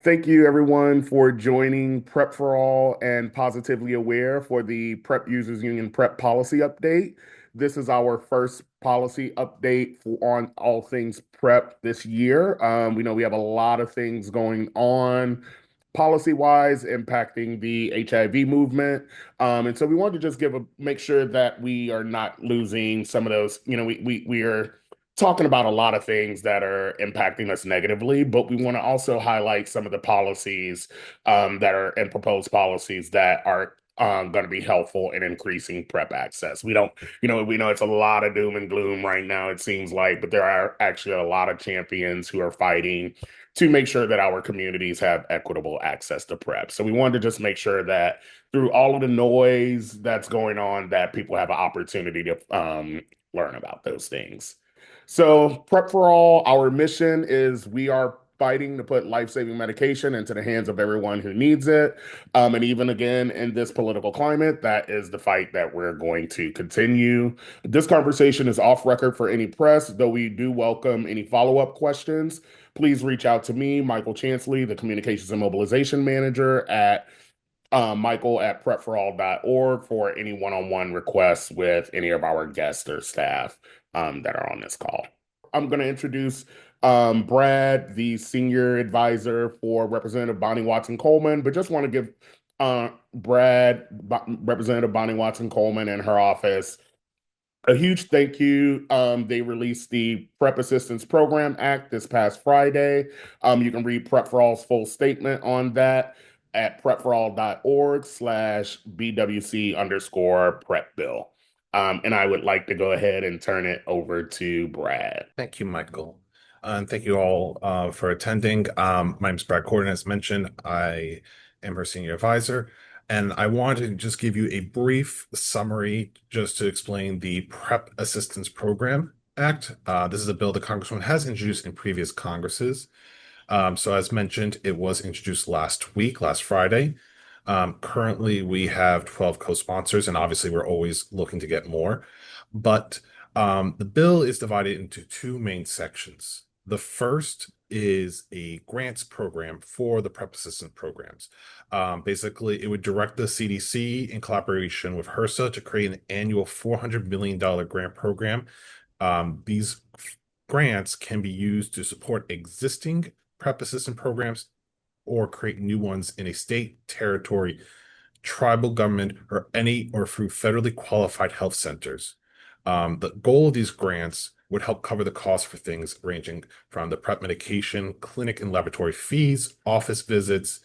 Thank you, everyone, for joining Prep for All and Positively Aware for the Prep Users Union Prep Policy Update. This is our first policy update on all things prep this year. We know we have a lot of things going on policy-wise impacting the HIV movement. And so we wanted to just make sure that we are not losing some of those. We are talking about a lot of things that are impacting us negatively, but we want to also highlight some of the policies that are and proposed policies that are going to be helpful in increasing PrEP access. We know it's a lot of doom and gloom right now, it seems like, but there are actually a lot of champions who are fighting to make sure that our communities have equitable access to PrEP. So we wanted to just make sure that through all of the noise that's going on, that people have an opportunity to learn about those things. So, Prep for All, our mission is we are fighting to put life-saving medication into the hands of everyone who needs it. And even again, in this political climate, that is the fight that we're going to continue. This conversation is off record for any press, though we do welcome any follow-up questions. Please reach out to me, Michael Chansley, the Communications and Mobilization Manager at Michael at PrEP4All.org for any one-on-one requests with any of our guests or staff that are on this call. I'm going to introduce Brad, the senior advisor for Representative Bonnie Watson Coleman, but just want to give Representative Bonnie Watson Coleman and her office a huge thank you. They released the PrEP Assistance Program Act this past Friday. You can read Prep for All's full statement on that at prep4all.org/BWC underscore prep bill. And I would like to go ahead and turn it over to Brad. Thank you, Michael. And thank you all for attending. My name is Brad Corden. As mentioned, I am her senior advisor. And I wanted to just give you a brief summary just to explain the PrEP Assistance Program Act. This is a bill the Congresswoman has introduced in previous Congresses. So as mentioned, it was introduced last week, last Friday. Currently, we have 12 co-sponsors, and obviously we're always looking to get more. But the bill is divided into two main sections. The first is a grants program for the PrEP assistance programs. Basically, it would direct the CDC in collaboration with HRSA to create an annual $400 million grant program. These grants can be used to support existing PrEP assistance programs or create new ones in a state, territory, tribal government, or through federally qualified health centers. The goal of these grants would help cover the cost for things ranging from the PrEP medication, clinic and laboratory fees, office visits,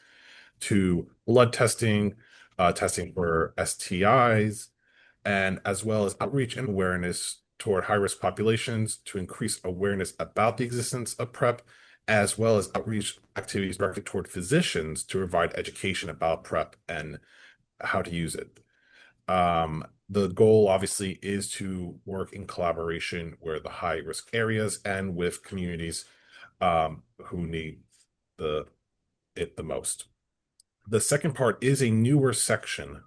to blood testing, testing for STIs, and as well as outreach and awareness toward high-risk populations to increase awareness about the existence of PrEP, as well as outreach activities directed toward physicians to provide education about PrEP and how to use it. The goal obviously is to work in collaboration with the high risk areas and with communities who need it the most. The second part is a newer section.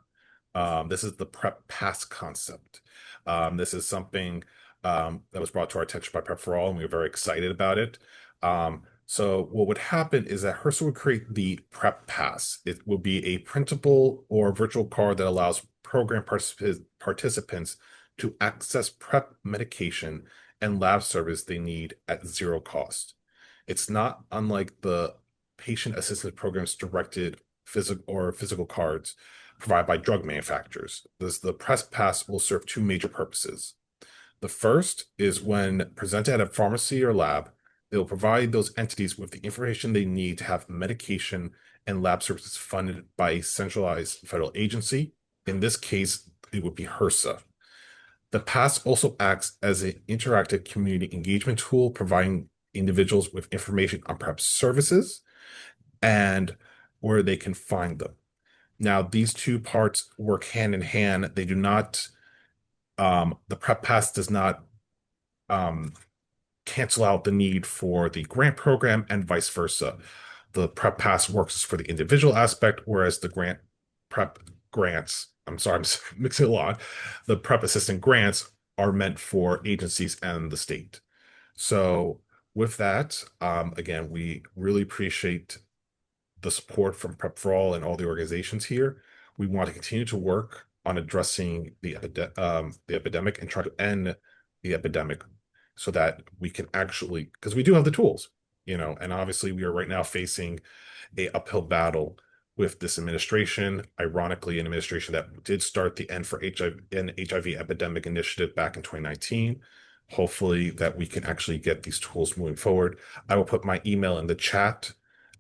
This is the PrEP Pass concept. This is something that was brought to our attention by PrEP4All, and we were very excited about it. So what would happen is that HRSA would create the PrEP Pass. It will be a printable or virtual card that allows program participants to access PrEP medication and lab service they need at zero cost. It's not unlike the patient assistance programs directed physical cards provided by drug manufacturers. The PrEP Pass will serve two major purposes. The first is when presented at a pharmacy or lab, it will provide those entities with the information they need to have medication and lab services funded by a centralized federal agency. In this case, it would be HRSA. The pass also acts as an interactive community engagement tool, providing individuals with information on PrEP services and where they can find them. Now, these two parts work hand in hand. They do not, the PrEP Pass does not cancel out the need for the grant program and vice versa. The PrEP Pass works for the individual aspect, whereas the PrEP grants, I'm sorry, I'm mixing a lot. The PrEP assistant grants are meant for agencies and the state. So with that, again, we really appreciate the support from PrEP4All and all the organizations here. We want to continue to work on addressing the epidemic and try to end the epidemic so that we can actually, because we do have the tools, and obviously we are right now facing a uphill battle with this administration. Ironically, an administration that did start the End for HIV and HIV Epidemic Initiative back in 2019. Hopefully that we can actually get these tools moving forward. I will put my email in the chat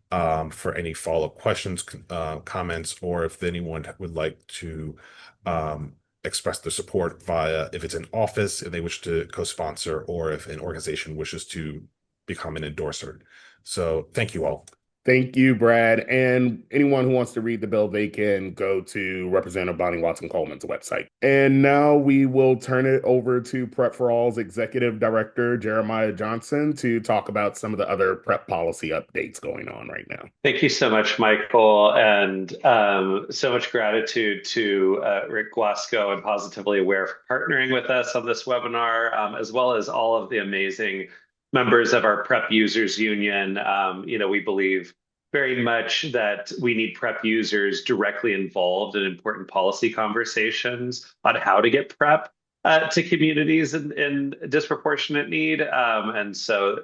for any follow-up questions, comments, or if anyone would like to express their support via, if it's an office, if they wish to co-sponsor, or if an organization wishes to become an endorser. So thank you all. Thank you, Brad. And anyone who wants to read the bill, they can go to Representative Bonnie Watson Coleman's website. And now we will turn it over to PrEP for All's Executive Director, Jeremiah Johnson, to talk about some of the other PrEP policy updates going on right now. Thank you so much, Michael, and so much gratitude to Rick Glasgow and Positively Aware for partnering with us on this webinar, as well as all of the amazing members of our PrEP Users Union. We believe very much that we need PrEP users directly involved in important policy conversations on how to get PrEP to communities in disproportionate need. And so,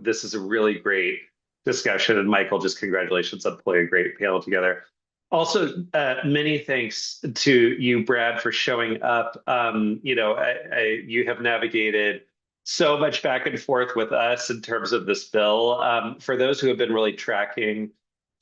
this is a really great discussion. And Michael, just congratulations on pulling a great panel together. Also, many thanks to you, Brad, for showing up. You have navigated so much back and forth with us in terms of this bill. For those who have been really tracking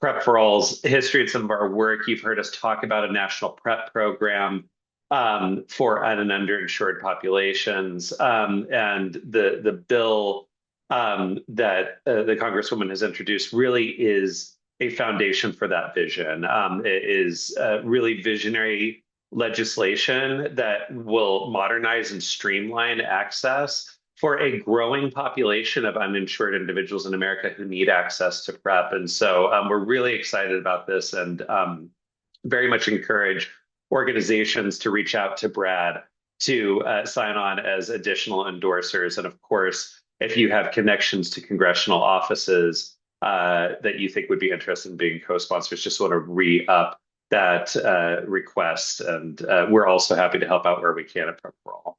PrEP4All's history and some of our work, you've heard us talk about a national PrEP program for un- and underinsured populations. And the bill that the Congresswoman has introduced really is a foundation for that vision. It is really visionary legislation that will modernize and streamline access for a growing population of uninsured individuals in America who need access to PrEP. And so we're really excited about this and very much encourage organizations to reach out to Brad to sign on as additional endorsers. And of course, if you have connections to congressional offices that you think would be interested in being co-sponsors, just want to re-up that request. And we're also happy to help out where we can at PrEP4All.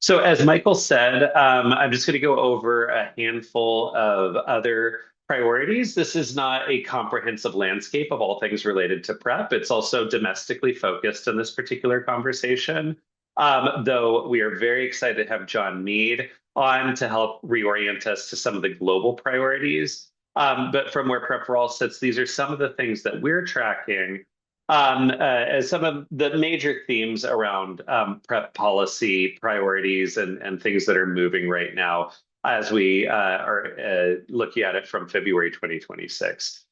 So as Michael said, I'm just going to go over a handful of other priorities. This is not a comprehensive landscape of all things related to PrEP. It's also domestically focused in this particular conversation, though we are very excited to have John Mead on to help reorient us to some of the global priorities. But from where PrEP4All sits, these are some of the things that we're tracking as some of the major themes around PrEP policy priorities and things that are moving right now as we are looking at it from February 2026.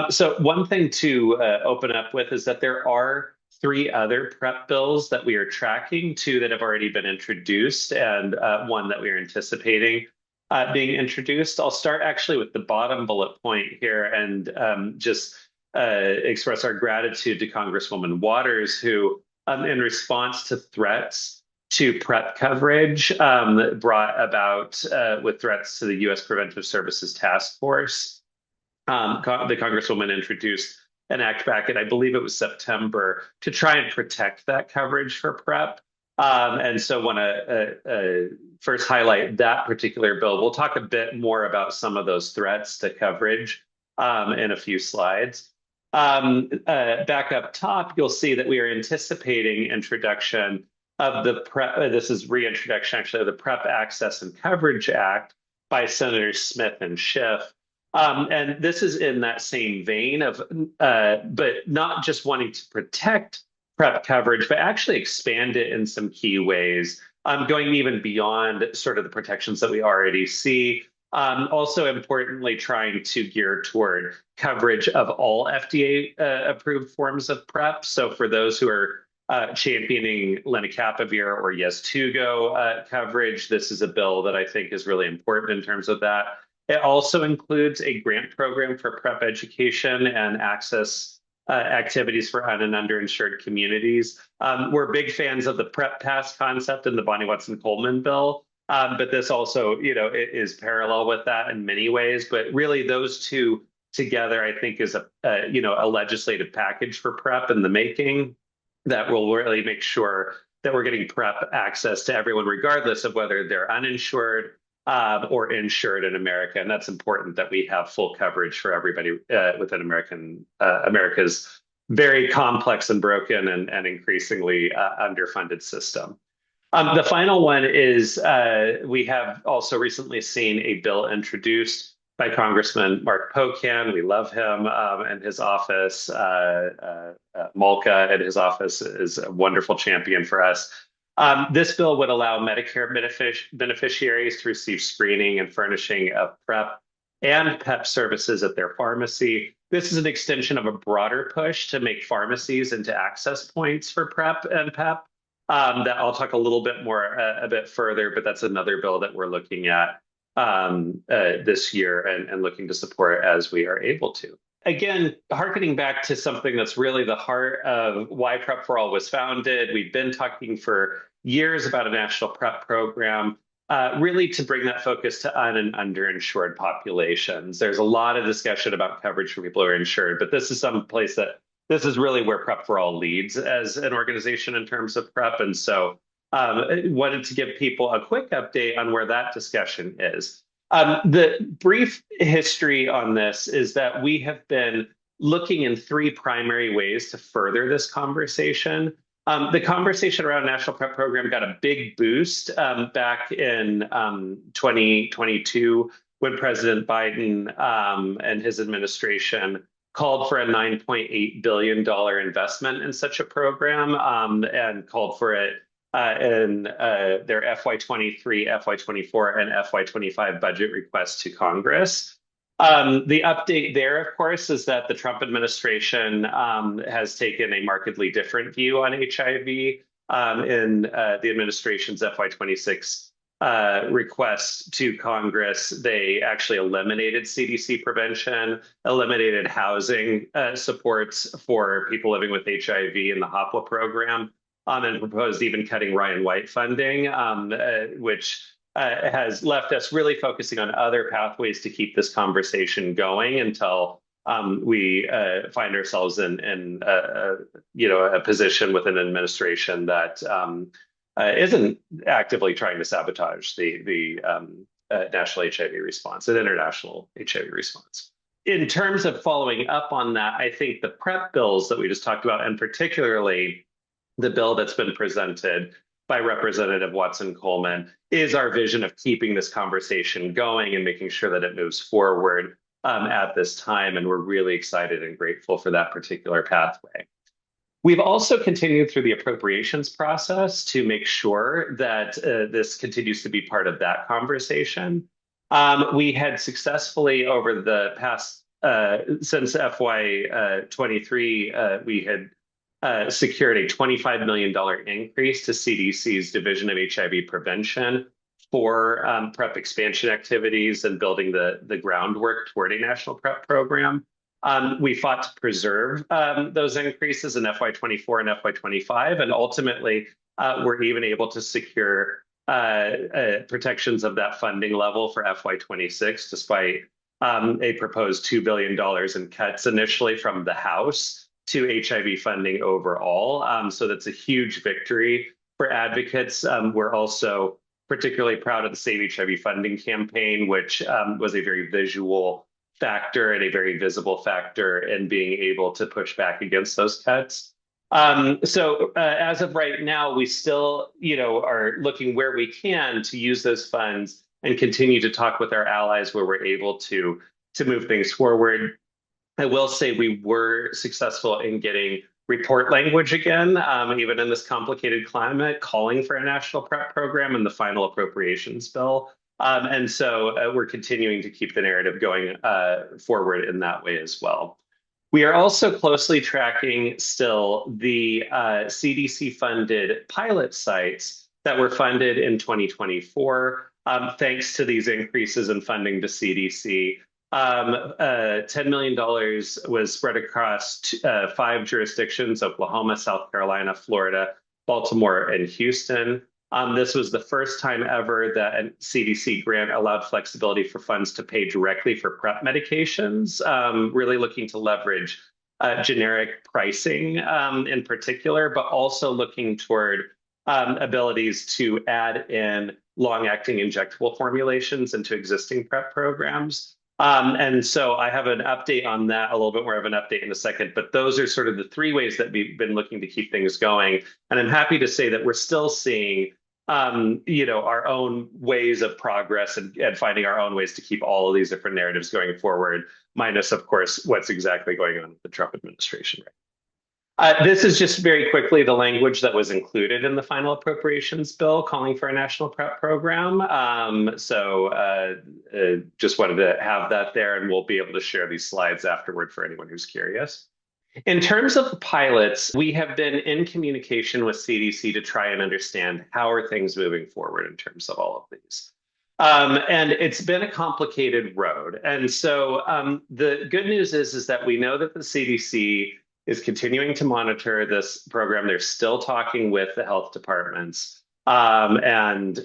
So one thing to open up with is that there are 3 other PrEP bills that we are tracking, 2 that have already been introduced and 1 that we are anticipating being introduced. I'll start actually with the bottom bullet point here and just express our gratitude to Congresswoman Waters, who, in response to threats to PrEP coverage brought about with threats to the U.S. Preventive Services Task Force, the Congresswoman introduced an act back in, I believe it was September, to try and protect that coverage for PrEP. And so want to first highlight that particular bill. We'll talk a bit more about some of those threats to coverage in a few slides. Back up top, you'll see that we are anticipating introduction of the PrEP, this is reintroduction actually of the PrEP Access and Coverage Act by Senators Smith and Schiff. And this is in that same vein of, but not just wanting to protect PrEP coverage, but actually expand it in some key ways, going even beyond sort of the protections that we already see. Also importantly, trying to gear toward coverage of all FDA approved forms of PrEP. So for those who are championing lenacapavir or Yeztugo coverage, this is a bill that I think is really important in terms of that. It also includes a grant program for PrEP education and access activities for un- and underinsured communities. We're big fans of the PrEP Pass concept in the Bonnie Watson Coleman bill. But this also, is parallel with that in many ways. But really, those 2 together, I think, is a legislative package for PrEP in the making that will really make sure that we're getting PrEP access to everyone, regardless of whether they're uninsured or insured in America. And that's important that we have full coverage for everybody within America's very complex and broken and increasingly underfunded system. The final one is we have also recently seen a bill introduced by Congressman Mark Pocan. We love him and his office. Malka at his office is a wonderful champion for us. This bill would allow Medicare beneficiaries to receive screening and furnishing of PrEP and PEP services at their pharmacy. This is an extension of a broader push to make pharmacies into access points for PrEP and PEP. That I'll talk a little bit more a bit further, but that's another bill that we're looking at this year and looking to support as we are able to. Again, harkening back to something that's really the heart of why PrEP4All was founded, we've been talking for years about a national PrEP program, really to bring that focus to un and underinsured populations. There's a lot of discussion about coverage for people who are insured, but this is some place that this is really where PrEP4All leads as an organization in terms of PrEP. And so wanted to give people a quick update on where that discussion is. The brief history on this is that we have been looking in three primary ways to further this conversation. The conversation around National PrEP Program got a big boost back in 2022 when President Biden and his administration called for a $9.8 billion investment in such a program and called for it in their FY23, FY24, and FY25 budget requests to Congress. The update there, of course, is that the Trump administration has taken a markedly different view on HIV in the administration's FY26 request to Congress. They actually eliminated CDC prevention, eliminated housing supports for people living with HIV in the HOPWA program, and proposed even cutting Ryan White funding, which has left us really focusing on other pathways to keep this conversation going until we find ourselves in a position with an administration that isn't actively trying to sabotage the national HIV response and international HIV response. In terms of following up on that, I think the PrEP bills that we just talked about, and particularly the bill that's been presented by Representative Watson Coleman, is our vision of keeping this conversation going and making sure that it moves forward at this time. And we're really excited and grateful for that particular pathway. We've also continued through the appropriations process to make sure that this continues to be part of that conversation. We had successfully over the past, since FY23, we had secured a $25 million increase to CDC's Division of HIV Prevention for PrEP expansion activities and building the groundwork toward a national PrEP program. We fought to preserve those increases in FY24 and FY25, and ultimately we're even able to secure protections of that funding level for FY26, despite a proposed $2 billion in cuts initially from the House to HIV funding overall. So that's a huge victory for advocates. We're also particularly proud of the Save HIV funding campaign, which was a very visual factor and a very visible factor in being able to push back against those cuts. So as of right now, we still, are looking where we can to use those funds and continue to talk with our allies where we're able to move things forward. I will say we were successful in getting report language again, even in this complicated climate, calling for a national PrEP program in the final appropriations bill. And so we're continuing to keep the narrative going forward in that way as well. We are also closely tracking still the CDC-funded pilot sites that were funded in 2024, thanks to these increases in funding to CDC. $10 million was spread across 5 jurisdictions: Oklahoma, South Carolina, Florida, Baltimore, and Houston. This was the first time ever that a CDC grant allowed flexibility for funds to pay directly for PrEP medications, really looking to leverage generic pricing in particular, but also looking toward abilities to add in long-acting injectable formulations into existing PrEP programs. And so I have an update on that, a little bit more of an update in a second, but those are sort of the three ways that we've been looking to keep things going. And I'm happy to say that we're still seeing our own ways of progress and finding our own ways to keep all of these different narratives going forward, minus, of course, what's exactly going on with the Trump administration right now. This is just very quickly the language that was included in the final appropriations bill calling for a national PrEP program. Just wanted to have that there, and we'll be able to share these slides afterward for anyone who's curious. In terms of the pilots, we have been in communication with CDC to try and understand how are things moving forward in terms of all of these. And it's been a complicated road. And so the good news is that we know that the CDC is continuing to monitor this program. They're still talking with the health departments. And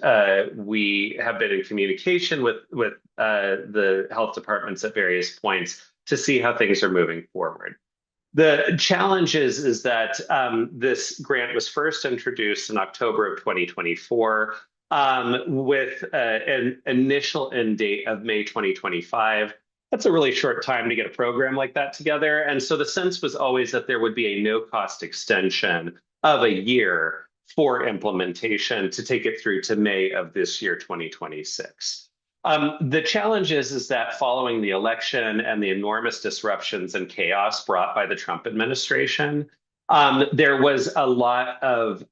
we have been in communication with the health departments at various points to see how things are moving forward. The challenge is that this grant was first introduced in October of 2024 with an initial end date of May 2025. That's a really short time to get a program like that together. And so the sense was always that there would be a no-cost extension of a year for implementation to take it through to May of this year, 2026. The challenge is that following the election and the enormous disruptions and chaos brought by the Trump administration, there was a lot of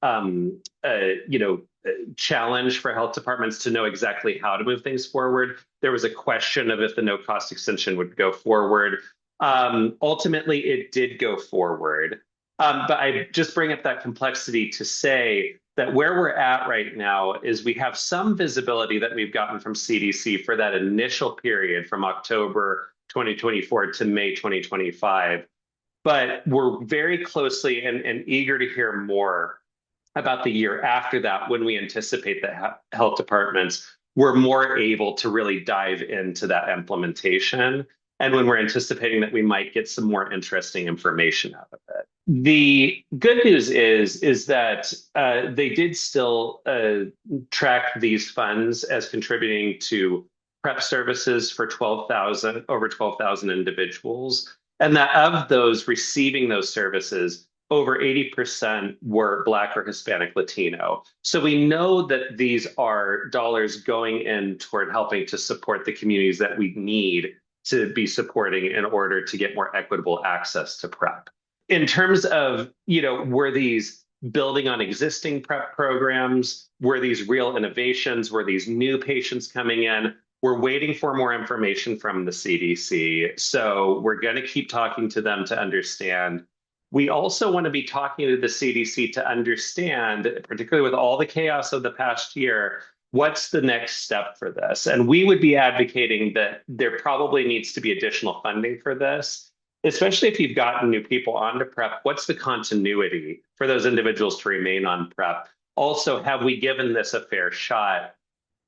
challenge for health departments to know exactly how to move things forward. There was a question of if the no-cost extension would go forward. Ultimately, it did go forward. But I just bring up that complexity to say that where we're at right now is we have some visibility that we've gotten from CDC for that initial period from October 2024 to May 2025. But we're very closely and eager to hear more about the year after that, when we anticipate that health departments were more able to really dive into that implementation, and when we're anticipating that we might get some more interesting information out of it. The good news is that they did still track these funds as contributing to PrEP services for over 12,000 individuals, and that of those receiving those services, over 80% were Black or Hispanic Latino. So we know that these are dollars going in toward helping to support the communities that we need to be supporting in order to get more equitable access to PrEP. In terms of, were these building on existing PrEP programs? Were these real innovations? Were these new patients coming in? We're waiting for more information from the CDC. So we're going to keep talking to them to understand. We also want to be talking to the CDC to understand, particularly with all the chaos of the past year, what's the next step for this? And we would be advocating that there probably needs to be additional funding for this, especially if you've gotten new people onto PrEP. What's the continuity for those individuals to remain on PrEP? Also, have we given this a fair shot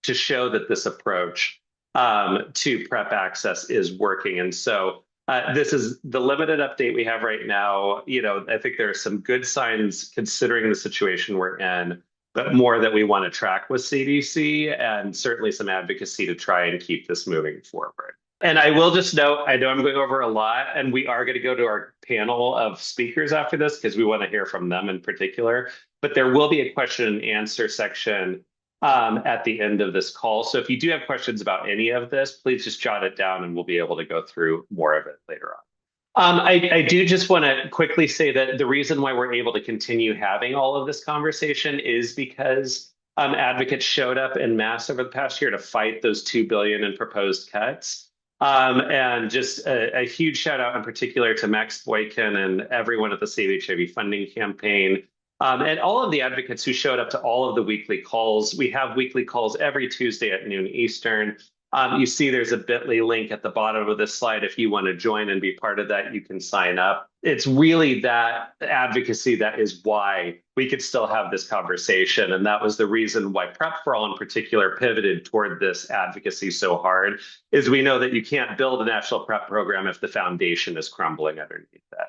to show that this approach to PrEP access is working? And so this is the limited update we have right now. I think there are some good signs considering the situation we're in, but more that we want to track with CDC, and certainly some advocacy to try and keep this moving forward. And I will just note, I know I'm going over a lot, and we are going to go to our panel of speakers after this because we want to hear from them in particular, but there will be a question and answer section at the end of this call. So if you do have questions about any of this, please just jot it down and we'll be able to go through more of it later on. I do just want to quickly say that the reason why we're able to continue having all of this conversation is because advocates showed up en masse over the past year to fight those $2 billion in proposed cuts. And just a huge shout out in particular to Max Boykin and everyone at the Save HIV funding campaign. And all of the advocates who showed up to all of the weekly calls. We have weekly calls every Tuesday at noon Eastern. You see there's a bit.ly link at the bottom of this slide. If you want to join and be part of that, you can sign up. It's really that advocacy that is why we could still have this conversation. And that was the reason why PrEP4All in particular pivoted toward this advocacy so hard, is we know that you can't build a national PrEP program if the foundation is crumbling underneath that.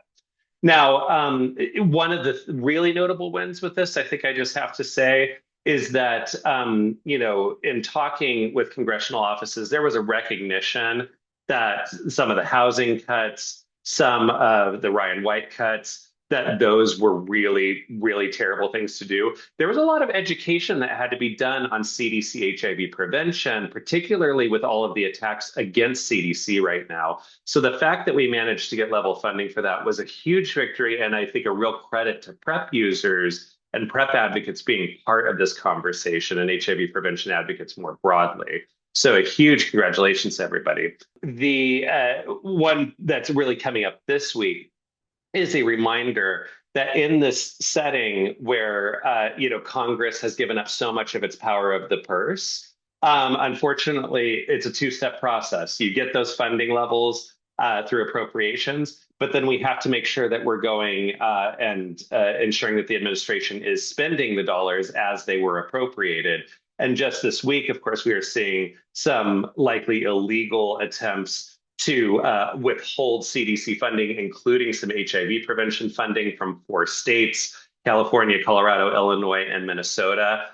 Now, one of the really notable wins with this, I think I just have to say, is that, in talking with congressional offices, there was a recognition that some of the housing cuts, some of the Ryan White cuts, that those were really, really terrible things to do. There was a lot of education that had to be done on CDC HIV prevention, particularly with all of the attacks against CDC right now. So the fact that we managed to get level funding for that was a huge victory, and I think a real credit to PrEP users and PrEP advocates being part of this conversation, and HIV prevention advocates more broadly. So a huge congratulations to everybody. The one that's really coming up this week is a reminder that in this setting where Congress has given up so much of its power of the purse, unfortunately, it's a two-step process. You get those funding levels through appropriations, but then we have to make sure that we're going and ensuring that the administration is spending the dollars as they were appropriated. And just this week, of course, we are seeing some likely illegal attempts to withhold CDC funding, including some HIV prevention funding from 4 states, California, Colorado, Illinois, and Minnesota,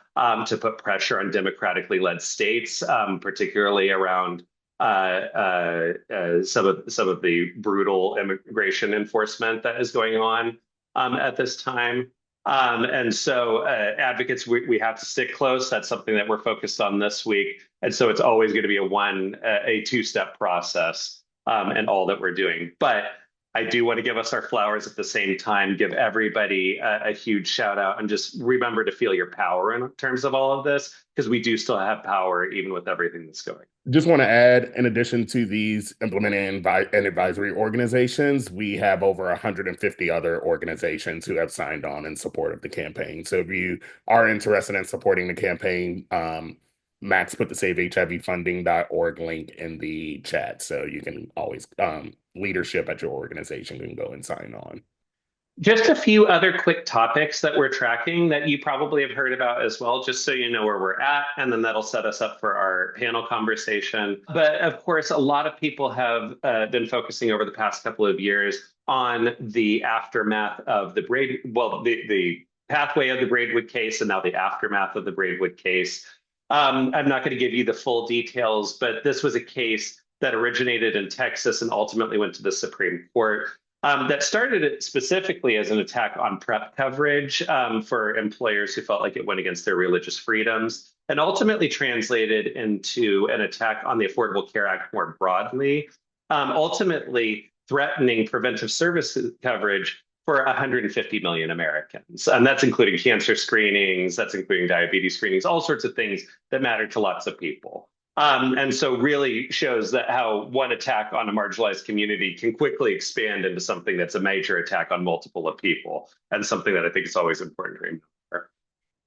to put pressure on democratically led states, particularly around some of the brutal immigration enforcement that is going on at this time. And so advocates, we have to stick close. That's something that we're focused on this week. And so it's always going to be a two-step process and all that we're doing. But I do want to give us our flowers at the same time, give everybody a huge shout out, and just remember to feel your power in terms of all of this, because we do still have power even with everything that's going. Just want to add, in addition to these implementing and advisory organizations, we have over 150 other organizations who have signed on in support of the campaign. So if you are interested in supporting the campaign, Max put the SaveHIVfunding.org link in the chat. So you can always, leadership at your organization can go and sign on. Just a few other quick topics that we're tracking that you probably have heard about as well, just so you know where we're at, and then that'll set us up for our panel conversation. But of course, a lot of people have been focusing over the past couple of years on the aftermath of the the pathway of the Braidwood case, and now the aftermath of the Braidwood case. I'm not going to give you the full details, but this was a case that originated in Texas and ultimately went to the Supreme Court. That started it specifically as an attack on PrEP coverage for employers who felt like it went against their religious freedoms, and ultimately translated into an attack on the Affordable Care Act more broadly, ultimately threatening preventive services coverage for 150 million Americans. And that's including cancer screenings, that's including diabetes screenings, all sorts of things that matter to lots of people. And so really shows that how one attack on a marginalized community can quickly expand into something that's a major attack on multiple of people, and something that I think is always important to remember.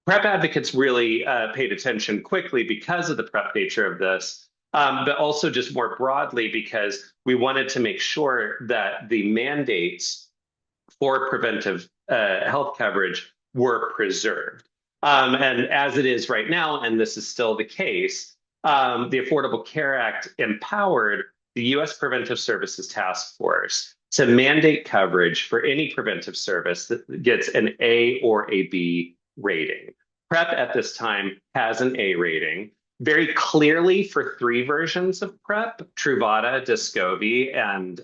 PrEP advocates really paid attention quickly because of the PrEP nature of this, but also just more broadly because we wanted to make sure that the mandates for preventive health coverage were preserved. And as it is right now, and this is still the case, the Affordable Care Act empowered the U.S. Preventive Services Task Force to mandate coverage for any preventive service that gets an A or a B rating. PrEP at this time has an A rating, very clearly for 3 versions of PrEP: Truvada, Descovy, and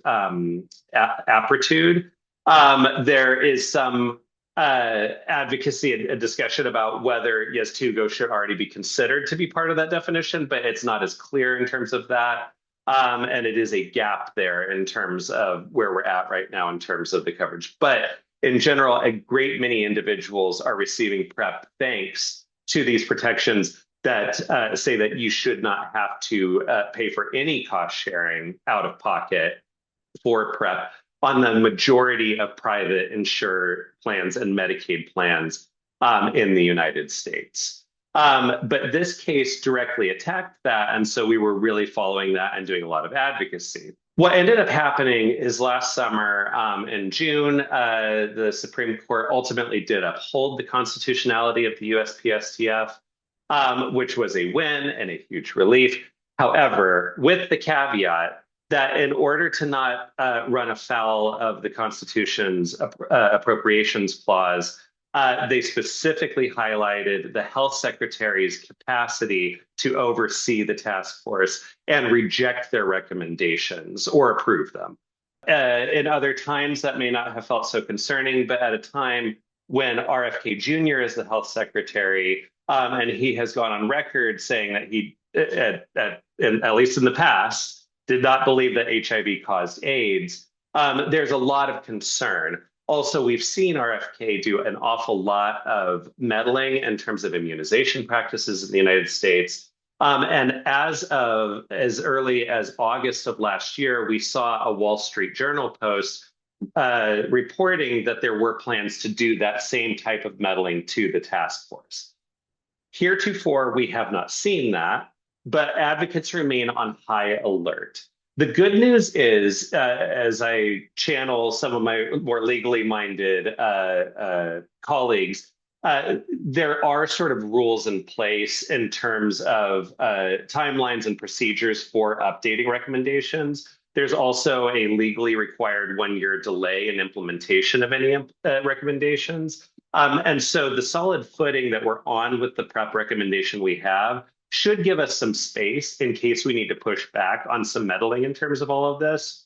Apretude. There is some advocacy and a discussion about whether Yeztugo should already be considered to be part of that definition, but it's not as clear in terms of that. And it is a gap there in terms of where we're at right now in terms of the coverage. But in general, a great many individuals are receiving PrEP thanks to these protections that say that you should not have to pay for any cost sharing out of pocket for PrEP on the majority of private insured plans and Medicaid plans in the United States. But this case directly attacked that. And so we were really following that and doing a lot of advocacy. What ended up happening is last summer in June, the Supreme Court ultimately did uphold the constitutionality of the USPSTF, which was a win and a huge relief. However, with the caveat that in order to not run afoul of the Constitution's appropriations clause, they specifically highlighted the health secretary's capacity to oversee the task force and reject their recommendations or approve them. In other times, that may not have felt so concerning, but at a time when RFK Jr. is the health secretary, and he has gone on record saying that he, at least in the past, did not believe that HIV caused AIDS, there's a lot of concern. Also, we've seen RFK do an awful lot of meddling in terms of immunization practices in the United States. And as early as August of last year, we saw a Wall Street Journal post reporting that there were plans to do that same type of meddling to the task force. Heretofore, we have not seen that, but advocates remain on high alert. The good news is, as I channel some of my more legally minded colleagues, there are sort of rules in place in terms of timelines and procedures for updating recommendations. There's also a legally required 1-year delay in implementation of any recommendations. And so the solid footing that we're on with the PrEP recommendation we have should give us some space in case we need to push back on some meddling in terms of all of this.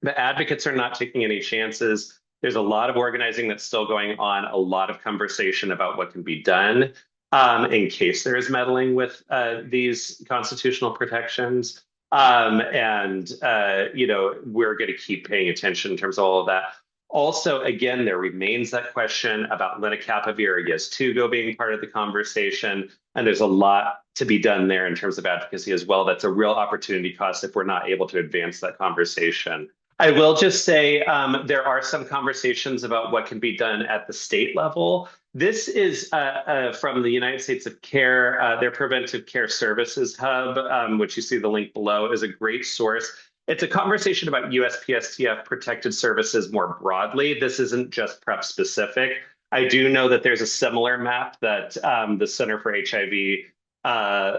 The advocates are not taking any chances. There's a lot of organizing that's still going on, a lot of conversation about what can be done in case there is meddling with these constitutional protections. You know, we're going to keep paying attention in terms of all of that. Also, again, there remains that question about lenacapavir or Yeztugo being part of the conversation, and there's a lot to be done there in terms of advocacy as well. That's a real opportunity cost if we're not able to advance that conversation. I will just say there are some conversations about what can be done at the state level. This is from the United States of Care, their Preventive Care Services Hub, which you see the link below, is a great source. It's a conversation about USPSTF protected services more broadly. This isn't just PrEP specific. I do know that there's a similar map that the Center for HIV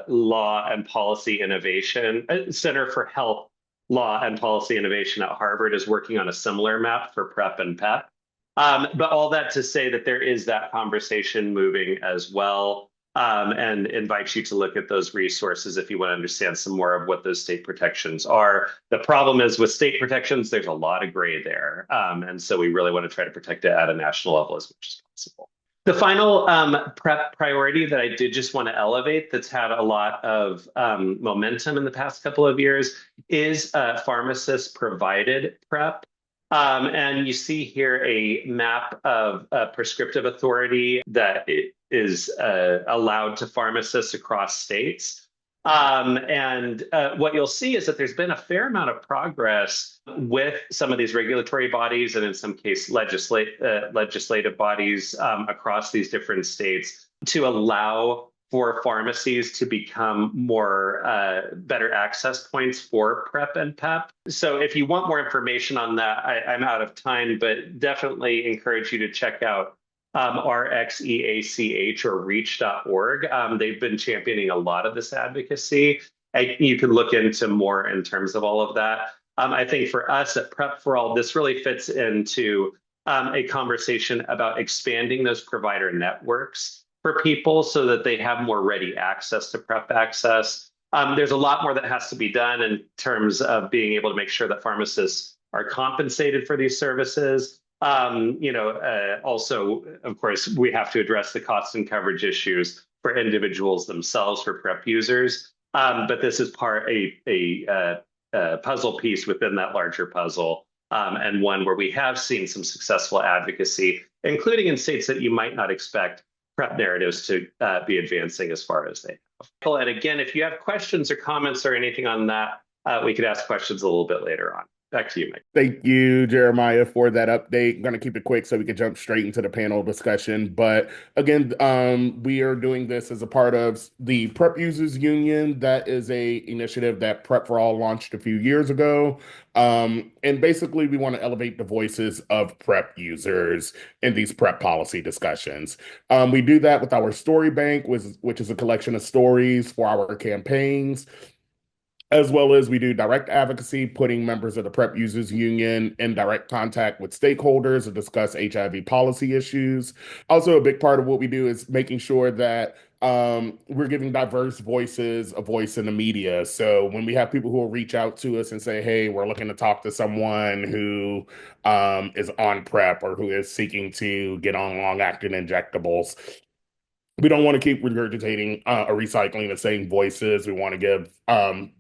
Law and Policy Innovation, Center for Health Law and Policy Innovation at Harvard is working on a similar map for PrEP and PEP. But all that to say that there is that conversation moving as well, and invite you to look at those resources if you want to understand some more of what those state protections are. The problem is with state protections, there's a lot of gray there. And so we really want to try to protect it at a national level as much as possible. The final PrEP priority that I did just want to elevate that's had a lot of momentum in the past couple of years is pharmacist-provided PrEP. And you see here a map of prescriptive authority that is allowed to pharmacists across states. What you'll see is that there's been a fair amount of progress with some of these regulatory bodies and in some case legislative bodies across these different states to allow for pharmacies to become more better access points for PrEP and PEP. So if you want more information on that, I'm out of time, but definitely encourage you to check out RxEACH or reach.org. They've been championing a lot of this advocacy. You can look into more in terms of all of that. I think for us at PrEP4All, this really fits into a conversation about expanding those provider networks for people so that they have more ready access to PrEP access. There's a lot more that has to be done in terms of being able to make sure that pharmacists are compensated for these services. Also, of course, we have to address the cost and coverage issues for individuals themselves, for PrEP users. But this is a puzzle piece within that larger puzzle, and one where we have seen some successful advocacy, including in states that you might not expect PrEP narratives to be advancing as far as they have. And again, if you have questions or comments or anything on that, we could ask questions a little bit later on. Back to you, Mike. Thank you, Jeremiah, for that update. I'm going to keep it quick so we can jump straight into the panel discussion. But again, we are doing this as a part of the Prep Users Union. That is a initiative that PrEP4All launched a few years ago. And basically, we want to elevate the voices of PrEP users in these PrEP policy discussions. We do that with our story bank, which is a collection of stories for our campaigns, as well as we do direct advocacy, putting members of the PrEP Users Union in direct contact with stakeholders to discuss HIV policy issues. Also, a big part of what we do is making sure that we're giving diverse voices a voice in the media. So when we have people who will reach out to us and say, hey, we're looking to talk to someone who is on PrEP or who is seeking to get on long-acting injectables, we don't want to keep regurgitating or recycling the same voices. We want to give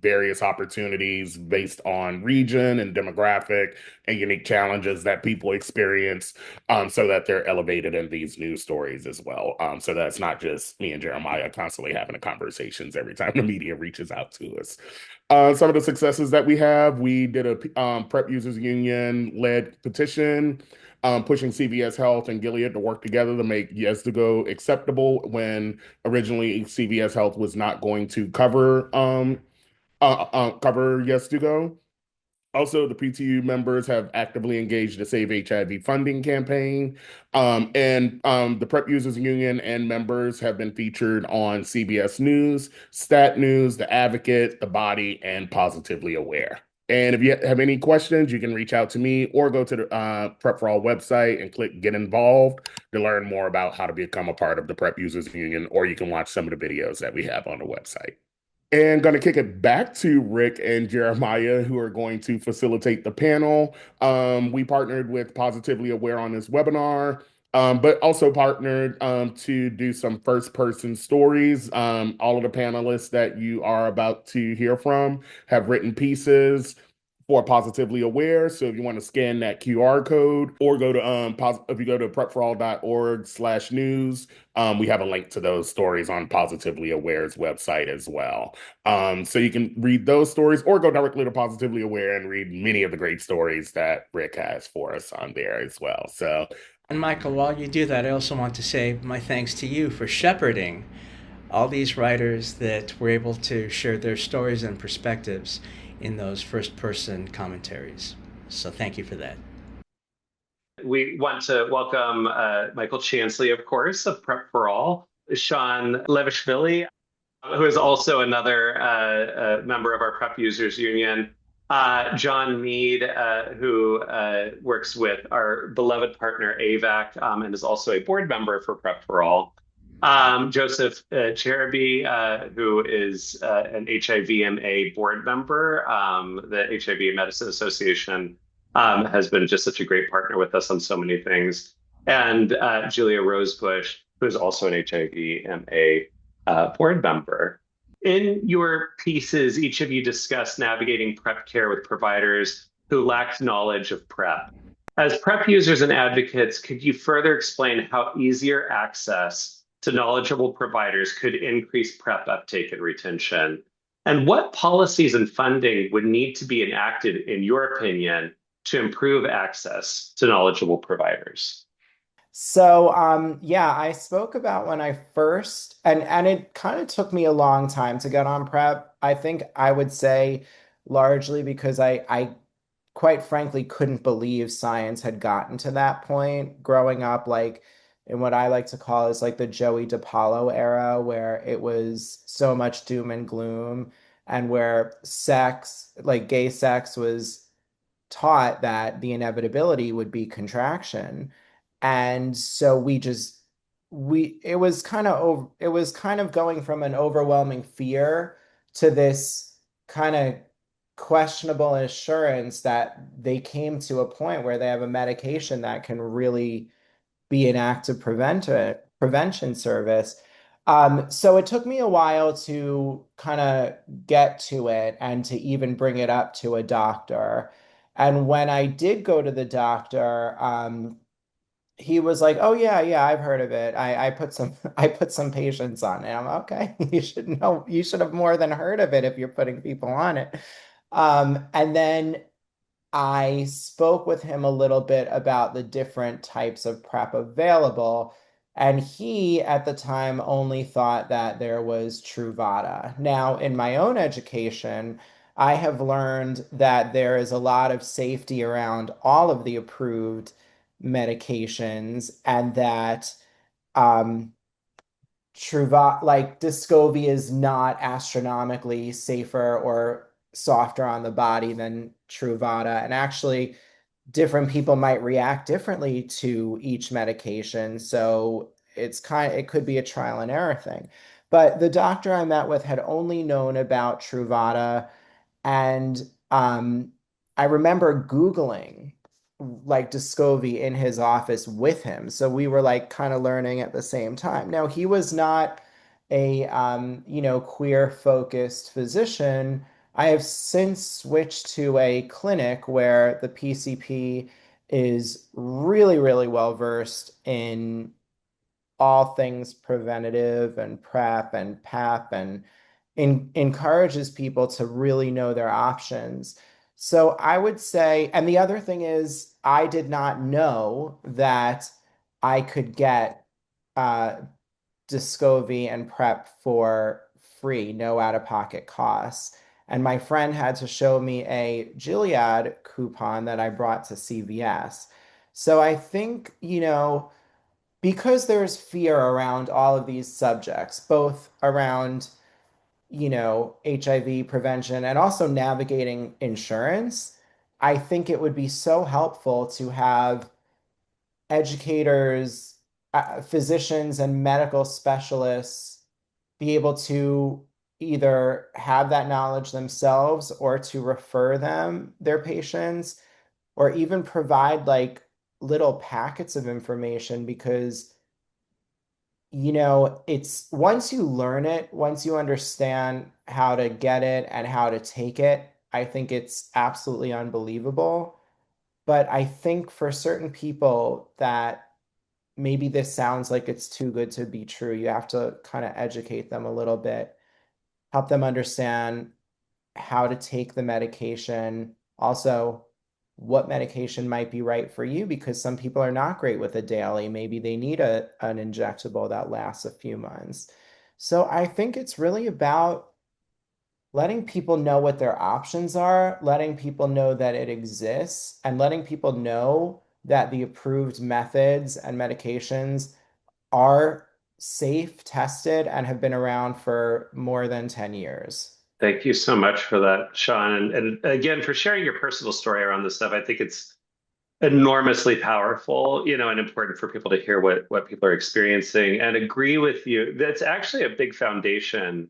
various opportunities based on region and demographic and unique challenges that people experience, so that they're elevated in these news stories as well. So that's not just me and Jeremiah constantly having the conversations every time the media reaches out to us. Some of the successes that we have, we did a PrEP Users Union led petition pushing CVS Health and Gilead to work together to make Yeztugo acceptable when originally CVS Health was not going to cover Yeztugo. Also, the PTU members have actively engaged the Save HIV funding campaign. The PrEP Users Union and members have been featured on CBS News, Stat News, The Advocate, The Body, and Positively Aware. And if you have any questions, you can reach out to me or go to the PrEP4All website and click Get Involved to learn more about how to become a part of the PrEP Users Union, or you can watch some of the videos that we have on the website. And going to kick it back to Rick and Jeremiah, who are going to facilitate the panel. We partnered with Positively Aware on this webinar, but also partnered to do some first-person stories. All of the panelists that you are about to hear from have written pieces for Positively Aware. So if you want to scan that QR code or go to if you go to prep4all.org/news, we have a link to those stories on Positively Aware's website as well. So you can read those stories or go directly to Positively Aware and read many of the great stories that Rick has for us on there as well. So, and Michael, while you do that, I also want to say my thanks to you for shepherding all these writers that were able to share their stories and perspectives in those first person commentaries. So thank you for that. We want to welcome Michael Chansley, of course, of PrEP4All, Sean Levishvili, who is also another member of our PrEP Users Union, John Mead, who works with our beloved partner AVAC and is also a board member for PrEP4All, Joseph Cheruby, who is an HIVMA board member. The HIV Medicine Association has been just such a great partner with us on so many things. And Julia Rosebush, who is also an HIVMA board member. In your pieces, each of you discussed navigating PrEP care with providers who lacked knowledge of PrEP. As PrEP users and advocates, could you further explain how easier access to knowledgeable providers could increase PrEP uptake and retention? And what policies and funding would need to be enacted, in your opinion, to improve access to knowledgeable providers? So, yeah, I spoke about when I first, and it kind of took me a long time to get on PrEP. I think I would say largely because I quite frankly couldn't believe science had gotten to that point growing up, like in what I like to call is like the Joey DiPaolo era, where it was so much doom and gloom, and where sex, like gay sex, was taught that the inevitability would be contraction. And so it was kind of going from an overwhelming fear to this kind of questionable assurance that they came to a point where they have a medication that can really be an active prevention service. So it took me a while to kind of get to it and to even bring it up to a doctor. And when I did go to the doctor, he was like, "Oh yeah, yeah, I've heard of it. I put some I put some patients on it." I'm okay. You should know. You should have more than heard of it if you're putting people on it. And then I spoke with him a little bit about the different types of PrEP available, and he at the time only thought that there was Truvada. Now, in my own education, I have learned that there is a lot of safety around all of the approved medications, and that um, Truvada, like Descovy, is not astronomically safer or softer on the body than Truvada. And actually, different people might react differently to each medication. So it could be a trial and error thing. But the doctor I met with had only known about Truvada, and I remember Googling like Descovy in his office with him. So we were like kind of learning at the same time. Now, he was not a queer focused physician. I have since switched to a clinic where the PCP is really, really well versed in all things preventative and PrEP and PAP, and encourages people to really know their options. So I would say, and the other thing is, I did not know that I could get uh, Descovy and PrEP for free, no out-of-pocket costs. And my friend had to show me a Gilead coupon that I brought to CVS. So I think, because there's fear around all of these subjects, both around, HIV prevention and also navigating insurance, I think it would be so helpful to have educators, physicians, and medical specialists be able to either have that knowledge themselves or to refer their patients, or even provide like little packets of information, because it's once you learn it, once you understand how to get it and how to take it, I think it's absolutely unbelievable. But I think for certain people that maybe this sounds like it's too good to be true, you have to kind of educate them a little bit, help them understand how to take the medication, also what medication might be right for you, because some people are not great with a daily. Maybe they need an injectable that lasts a few months. So I think it's really about letting people know what their options are, letting people know that it exists, and letting people know that the approved methods and medications are safe, tested, and have been around for more than 10 years. Thank you so much for that, Sean. And again, for sharing your personal story around this stuff. I think it's enormously powerful, and important for people to hear what people are experiencing and agree with you. That's actually a big foundation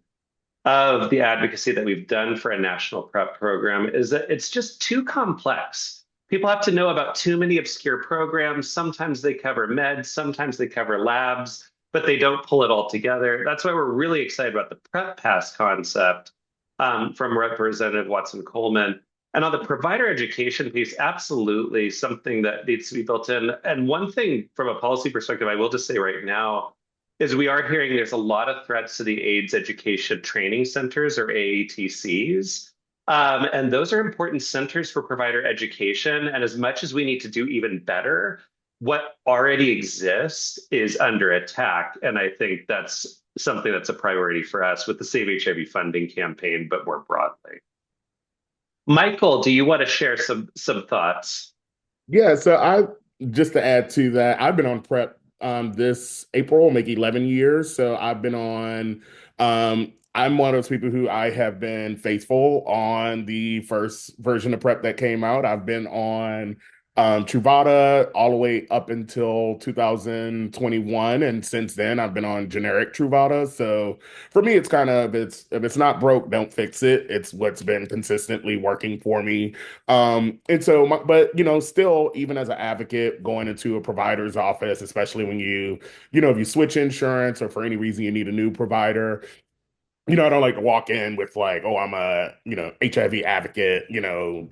of the advocacy that we've done for a national PrEP program, is that it's just too complex. People have to know about too many obscure programs. Sometimes they cover meds, sometimes they cover labs, but they don't pull it all together. That's why we're really excited about the PrEP Pass concept from Representative Watson Coleman. And on the provider education piece, absolutely something that needs to be built in. And one thing from a policy perspective, I will just say right now, is we are hearing there's a lot of threats to the AIDS Education Training Centers, or AETCs. And those are important centers for provider education. And as much as we need to do even better, what already exists is under attack. And I think that's something that's a priority for us with the Save HIV funding campaign, but more broadly. Michael, do you want to share some thoughts? Yeah, so I just to add to that, I've been on PrEP this April, make 11 years. So I've been on I'm one of those people who I have been faithful on the first version of PrEP that came out. I've been on Truvada all the way up until 2021, and since then I've been on generic Truvada. So for me, it's kind of it's if it's not broke, don't fix it. It's what's been consistently working for me. And so, but still, even as an advocate, going into a provider's office, especially when if you switch insurance or for any reason you need a new provider, I don't like to walk in with like, oh, I'm a, HIV advocate,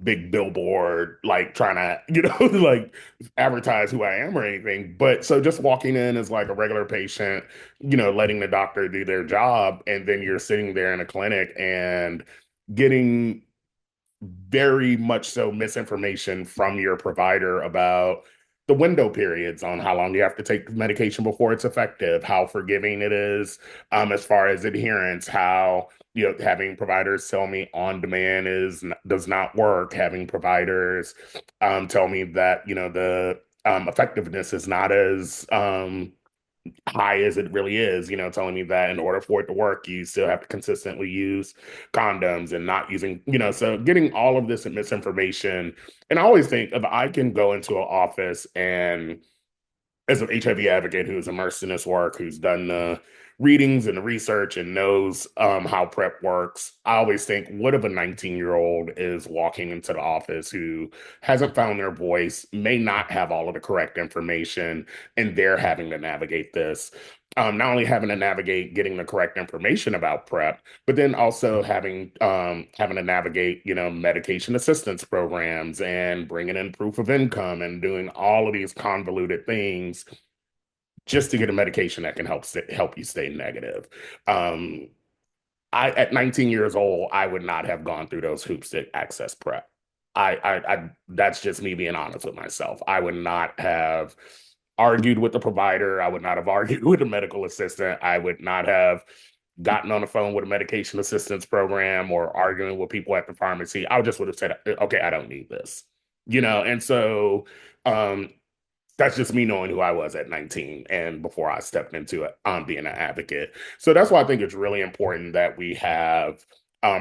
big billboard, like trying to, like advertise who I am or anything. But so just walking in as like a regular patient, letting the doctor do their job. And then you're sitting there in a clinic and getting very much so misinformation from your provider about the window periods on how long you have to take medication before it's effective, how forgiving it is as far as adherence, how having providers tell me on demand does not work, having providers tell me that the effectiveness is not as high as it really is, telling me that in order for it to work, you still have to consistently use condoms and not using, so getting all of this misinformation. And I always think if I can go into an office and as an HIV advocate who's immersed in this work, who's done the readings and the research and knows how PrEP works, I always think, what if a 19-year-old is walking into the office who hasn't found their voice, may not have all of the correct information, and they're having to navigate this. Not only having to navigate getting the correct information about PrEP, but then also having to navigate, medication assistance programs and bringing in proof of income and doing all of these convoluted things just to get a medication that can help you stay negative. Um, I at 19 years old, I would not have gone through those hoops to access PrEP. That's just me being honest with myself. I would not have argued with the provider. I would not have argued with a medical assistant. I would not have gotten on the phone with a medication assistance program or arguing with people at the pharmacy. I just would have said, okay, I don't need this, and so um, that's just me knowing who I was at 19 and before I stepped into it, being an advocate. So that's why I think it's really important that we have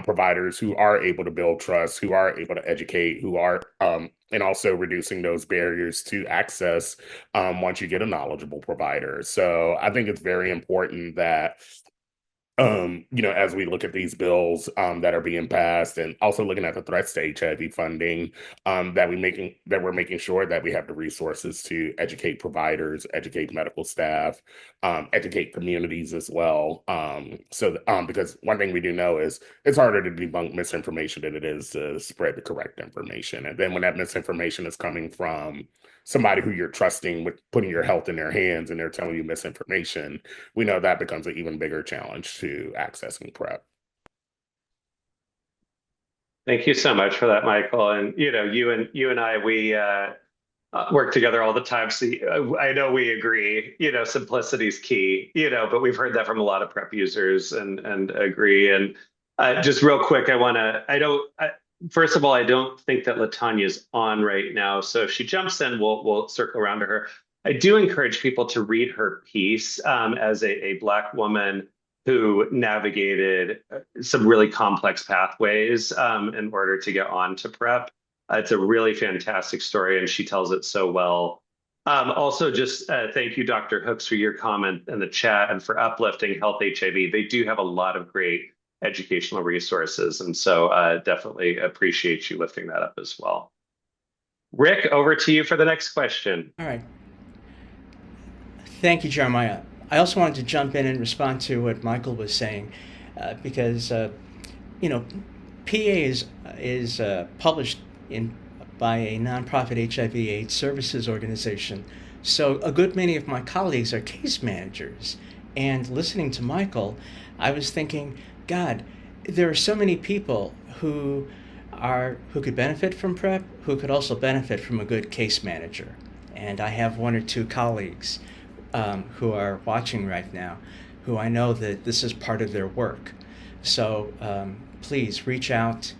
providers who are able to build trust, who are able to educate, who are, and also reducing those barriers to access once you get a knowledgeable provider. So I think it's very important that as we look at these bills that are being passed and also looking at the threats to HIV funding, that we're making sure that we have the resources to educate providers, educate medical staff, educate communities as well. Because one thing we do know is it's harder to debunk misinformation than it is to spread the correct information. And then when that misinformation is coming from somebody who you're trusting with putting your health in their hands and they're telling you misinformation, we know that becomes an even bigger challenge to accessing PrEP. Thank you so much for that, Michael. And you and I, we work together all the time. So I know we agree. Simplicity is key. But we've heard that from a lot of PrEP users and agree. And just real quick, first of all, I don't think that Latanya's on right now. So if she jumps in, we'll circle around to her. I do encourage people to read her piece as a Black woman who navigated some really complex pathways in order to get on to PrEP. It's a really fantastic story, and she tells it so well. Also, just thank you, Dr. Hooks, for your comment in the chat and for uplifting Health HIV. They do have a lot of great educational resources, and so definitely appreciate you lifting that up as well. Rick, over to you for the next question. All right. Thank you, Jeremiah. I also wanted to jump in and respond to what Michael was saying, because PA is published by a nonprofit HIV/AIDS services organization. So a good many of my colleagues are case managers. And listening to Michael, I was thinking, God, there are so many people who could benefit from PrEP, who could also benefit from a good case manager. And I have one or two colleagues who are watching right now, who I know that this is part of their work. So please reach out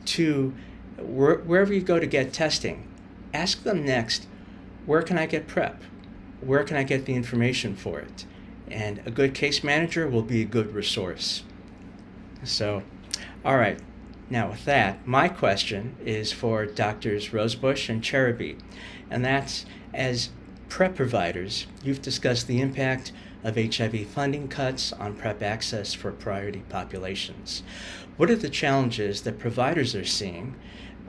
to wherever you go to get testing. Ask them next, where can I get PrEP? Where can I get the information for it? And a good case manager will be a good resource. So, all right. Now with that, my question is for Doctors Rosebush and Cheruby. And that's, as PrEP providers, you've discussed the impact of HIV funding cuts on PrEP access for priority populations. What are the challenges that providers are seeing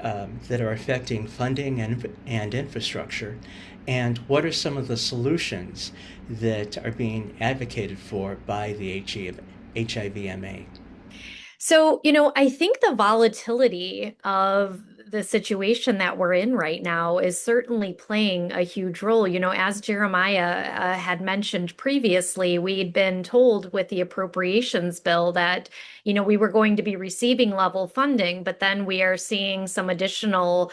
that are affecting funding and infrastructure? And what are some of the solutions that are being advocated for by the HIVMA? So, I think the volatility of the situation that we're in right now is certainly playing a huge role. As Jeremiah had mentioned previously, we'd been told with the appropriations bill that, we were going to be receiving level funding, but then we are seeing some additional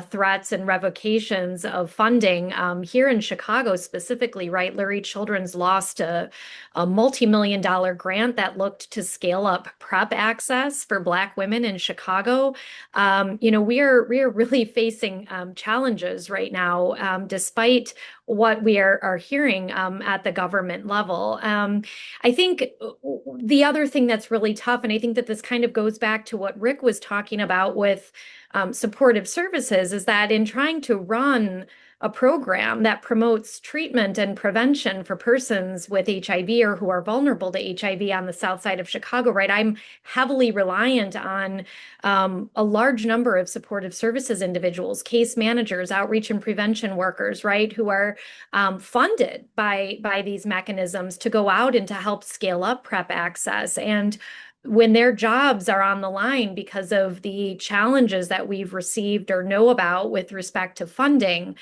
threats and revocations of funding here in Chicago specifically, right? Lurie Children's lost a multi-million-dollar grant that looked to scale up PrEP access for Black women in Chicago. We are really facing challenges right now, despite what we are hearing at the government level. I think the other thing that's really tough, and I think that this kind of goes back to what Rick was talking about with supportive services, is that in trying to run a program that promotes treatment and prevention for persons with HIV or who are vulnerable to HIV on the south side of Chicago, right? I'm heavily reliant on a large number of supportive services individuals, case managers, outreach and prevention workers, right, who are funded by these mechanisms to go out and to help scale up PrEP access. And when their jobs are on the line because of the challenges that we've received or know about with respect to funding,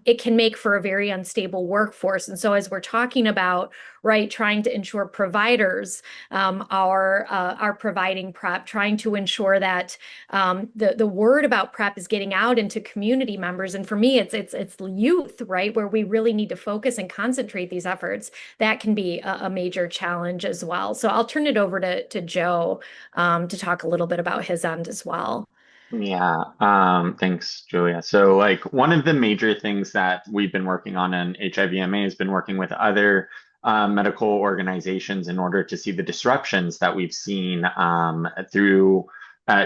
it can make for a very unstable workforce. And so as we're talking about, right, trying to ensure providers are providing PrEP, trying to ensure that the word about PrEP is getting out into community members. And for me, it's youth, right, where we really need to focus and concentrate these efforts. That can be a major challenge as well. So I'll turn it over to Joe to talk a little bit about his end as well. Yeah, thanks, Julia. So, like, one of the major things that we've been working on in HIVMA has been working with other medical organizations in order to see the disruptions that we've seen through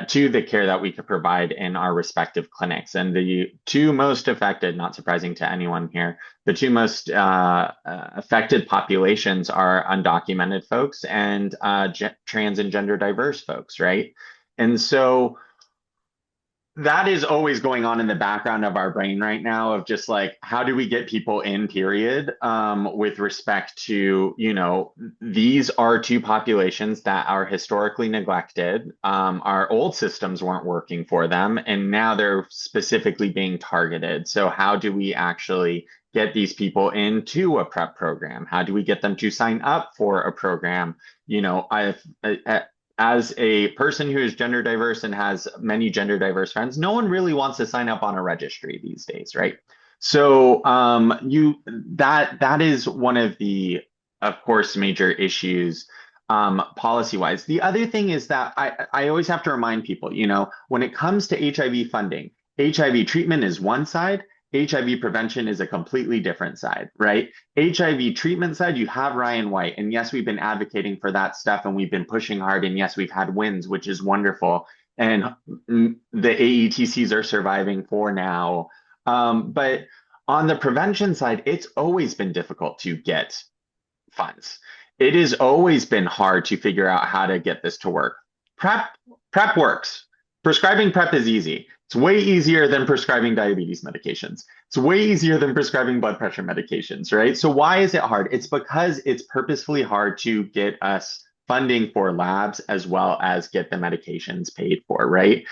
to the care that we could provide in our respective clinics. And the two most affected, not surprising to anyone here, the two most affected populations are undocumented folks and trans and gender diverse folks, right? And so that is always going on in the background of our brain right now of just like, how do we get people in, period, with respect to, these are two populations that are historically neglected. Our old systems weren't working for them, and now they're specifically being targeted. So how do we actually get these people into a PrEP program? How do we get them to sign up for a program? As a person who is gender diverse and has many gender diverse friends, no one really wants to sign up on a registry these days, right? So that is one of the, of course, major issues policy wise. The other thing is that I always have to remind people, when it comes to HIV funding, HIV treatment is one side, HIV prevention is a completely different side, right? HIV treatment side, you have Ryan White. And yes, we've been advocating for that stuff and we've been pushing hard. And yes, we've had wins, which is wonderful. And the AETCs are surviving for now. But on the prevention side, it's always been difficult to get funds. It has always been hard to figure out how to get this to work. PrEP works. Prescribing PrEP is easy. It's way easier than prescribing diabetes medications. It's way easier than prescribing blood pressure medications, right? So why is it hard? It's because it's purposefully hard to get us funding for labs as well as get the medications paid for, right?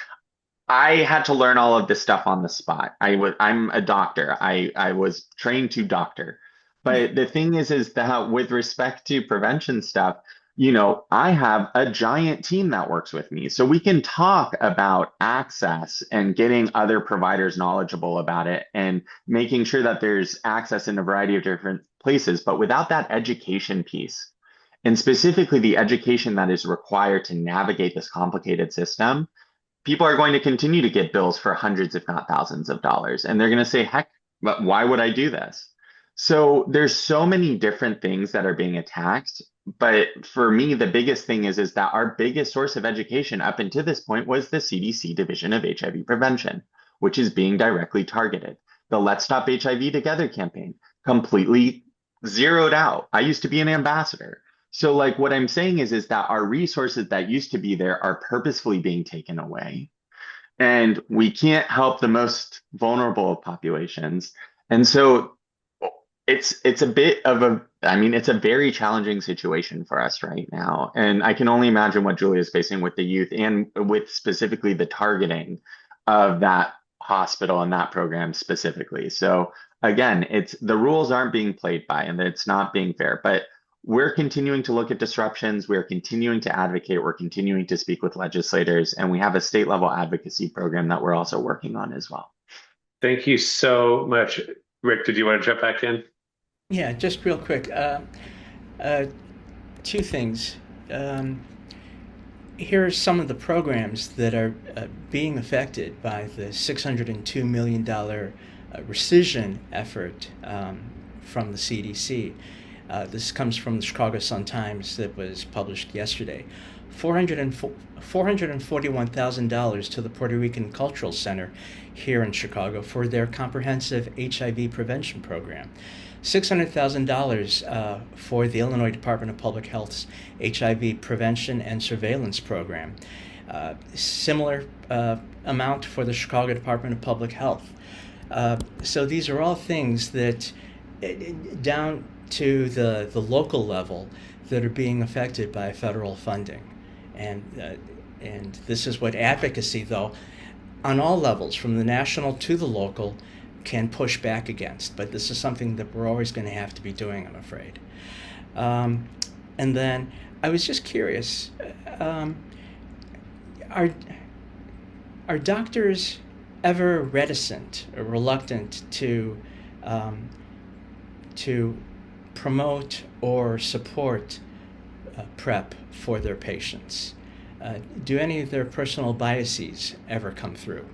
I had to learn all of this stuff on the spot. I'm a doctor. I was trained to doctor. But the thing is that with respect to prevention stuff, I have a giant team that works with me. So we can talk about access and getting other providers knowledgeable about it and making sure that there's access in a variety of different places. But without that education piece, and specifically the education that is required to navigate this complicated system, people are going to continue to get bills for hundreds, if not thousands of dollars. And they're going to say, heck, but why would I do this? So there's so many different things that are being attacked. But for me, the biggest thing is that our biggest source of education up until this point was the CDC Division of HIV Prevention, which is being directly targeted. The Let's Stop HIV Together campaign, completely zeroed out. I used to be an ambassador. So like what I'm saying is that our resources that used to be there are purposefully being taken away. And we can't help the most vulnerable of populations. And so it's a bit of it's a very challenging situation for us right now. And I can only imagine what Julia is facing with the youth and with specifically the targeting of that hospital and that program specifically. So again, the rules aren't being played by and it's not being fair. But we're continuing to look at disruptions. We're continuing to advocate. We're continuing to speak with legislators, and we have a state level advocacy program that we're also working on as well. Thank you so much. Rick, did you want to jump back in? Yeah, just real quick. Two things. Here are some of the programs that are being affected by the $602 million rescission effort from the CDC. This comes from the Chicago Sun-Times that was published yesterday. $441,000 to the Puerto Rican Cultural Center here in Chicago for their comprehensive HIV prevention program. $600,000 for the Illinois Department of Public Health's HIV prevention and surveillance program. Similar amount for the Chicago Department of Public Health. So these are all things that, down to the local level, that are being affected by federal funding. And this is what advocacy, though, on all levels, from the national to the local, can push back against. But this is something that we're always going to have to be doing, I'm afraid. And then I was just curious, are doctors ever reticent or reluctant to promote or support PrEP for their patients? Do any of their personal biases ever come through?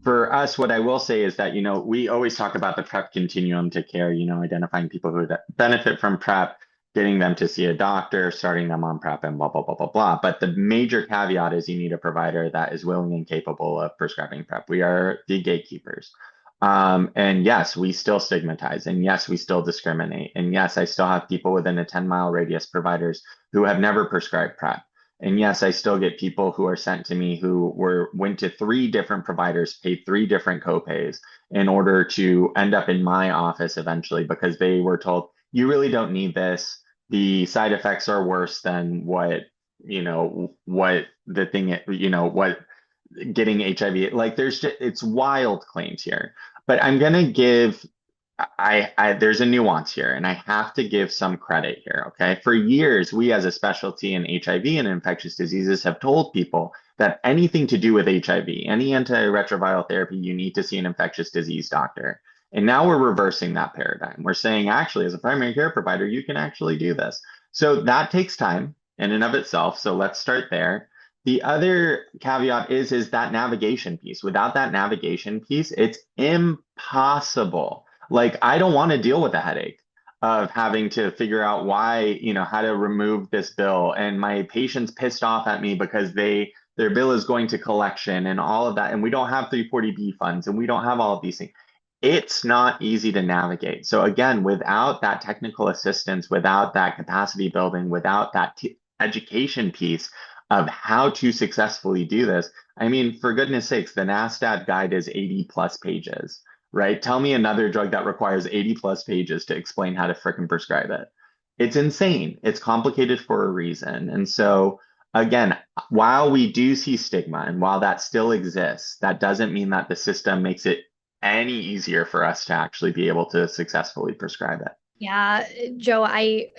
For us, what I will say is that, we always talk about the PrEP continuum to care, identifying people who benefit from PrEP, getting them to see a doctor, starting them on PrEP, and blah, blah, blah, blah, blah. But the major caveat is you need a provider that is willing and capable of prescribing PrEP. We are the gatekeepers. And yes, we still stigmatize, and yes, we still discriminate. And yes, I still have people within a 10-mile radius, providers who have never prescribed PrEP. And yes, I still get people who are sent to me who went to 3 different providers, paid 3 different copays in order to end up in my office eventually because they were told, you really don't need this. The side effects are worse than what getting HIV. Like it's wild claims here. But I'm gonna give there's a nuance here, and I have to give some credit here, okay? For years, we as a specialty in HIV and infectious diseases have told people that anything to do with HIV, any antiretroviral therapy, you need to see an infectious disease doctor. And now we're reversing that paradigm. We're saying, actually, as a primary care provider, you can actually do this. So that takes time in and of itself. So let's start there. The other caveat is that navigation piece. Without that navigation piece, it's impossible. Like, I don't want to deal with the headache of having to figure out why, how to remove this bill. And my patient's pissed off at me because their bill is going to collection and all of that. And we don't have 340B funds and we don't have all of these things. It's not easy to navigate. So again, without that technical assistance, without that capacity building, without that education piece of how to successfully do this, I mean, for goodness sakes, the NASDAQ guide is 80 plus pages. Right? Tell me another drug that requires 80 plus pages to explain how to frickin' prescribe it. It's insane. It's complicated for a reason. And so, again, while we do see stigma and while that still exists, that doesn't mean that the system makes it any easier for us to actually be able to successfully prescribe it. Yeah, Joe, I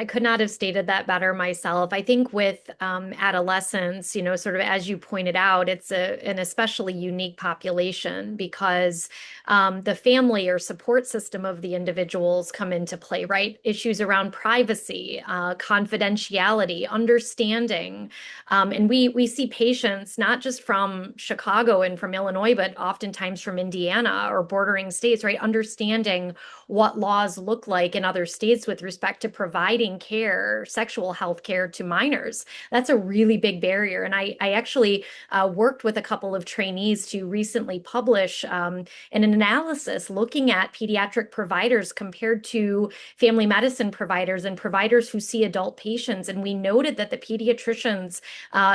could not have stated that better myself. I think with adolescents, sort of as you pointed out, it's an especially unique population because the family or support system of the individuals come into play, right? Issues around privacy, confidentiality, understanding. And we see patients not just from Chicago and from Illinois, but oftentimes from Indiana or bordering states, right? Understanding what laws look like in other states with respect to providing care, sexual health care to minors. That's a really big barrier. And I actually worked with a couple of trainees to recently publish an analysis looking at pediatric providers compared to family medicine providers and providers who see adult patients. And we noted that the pediatricians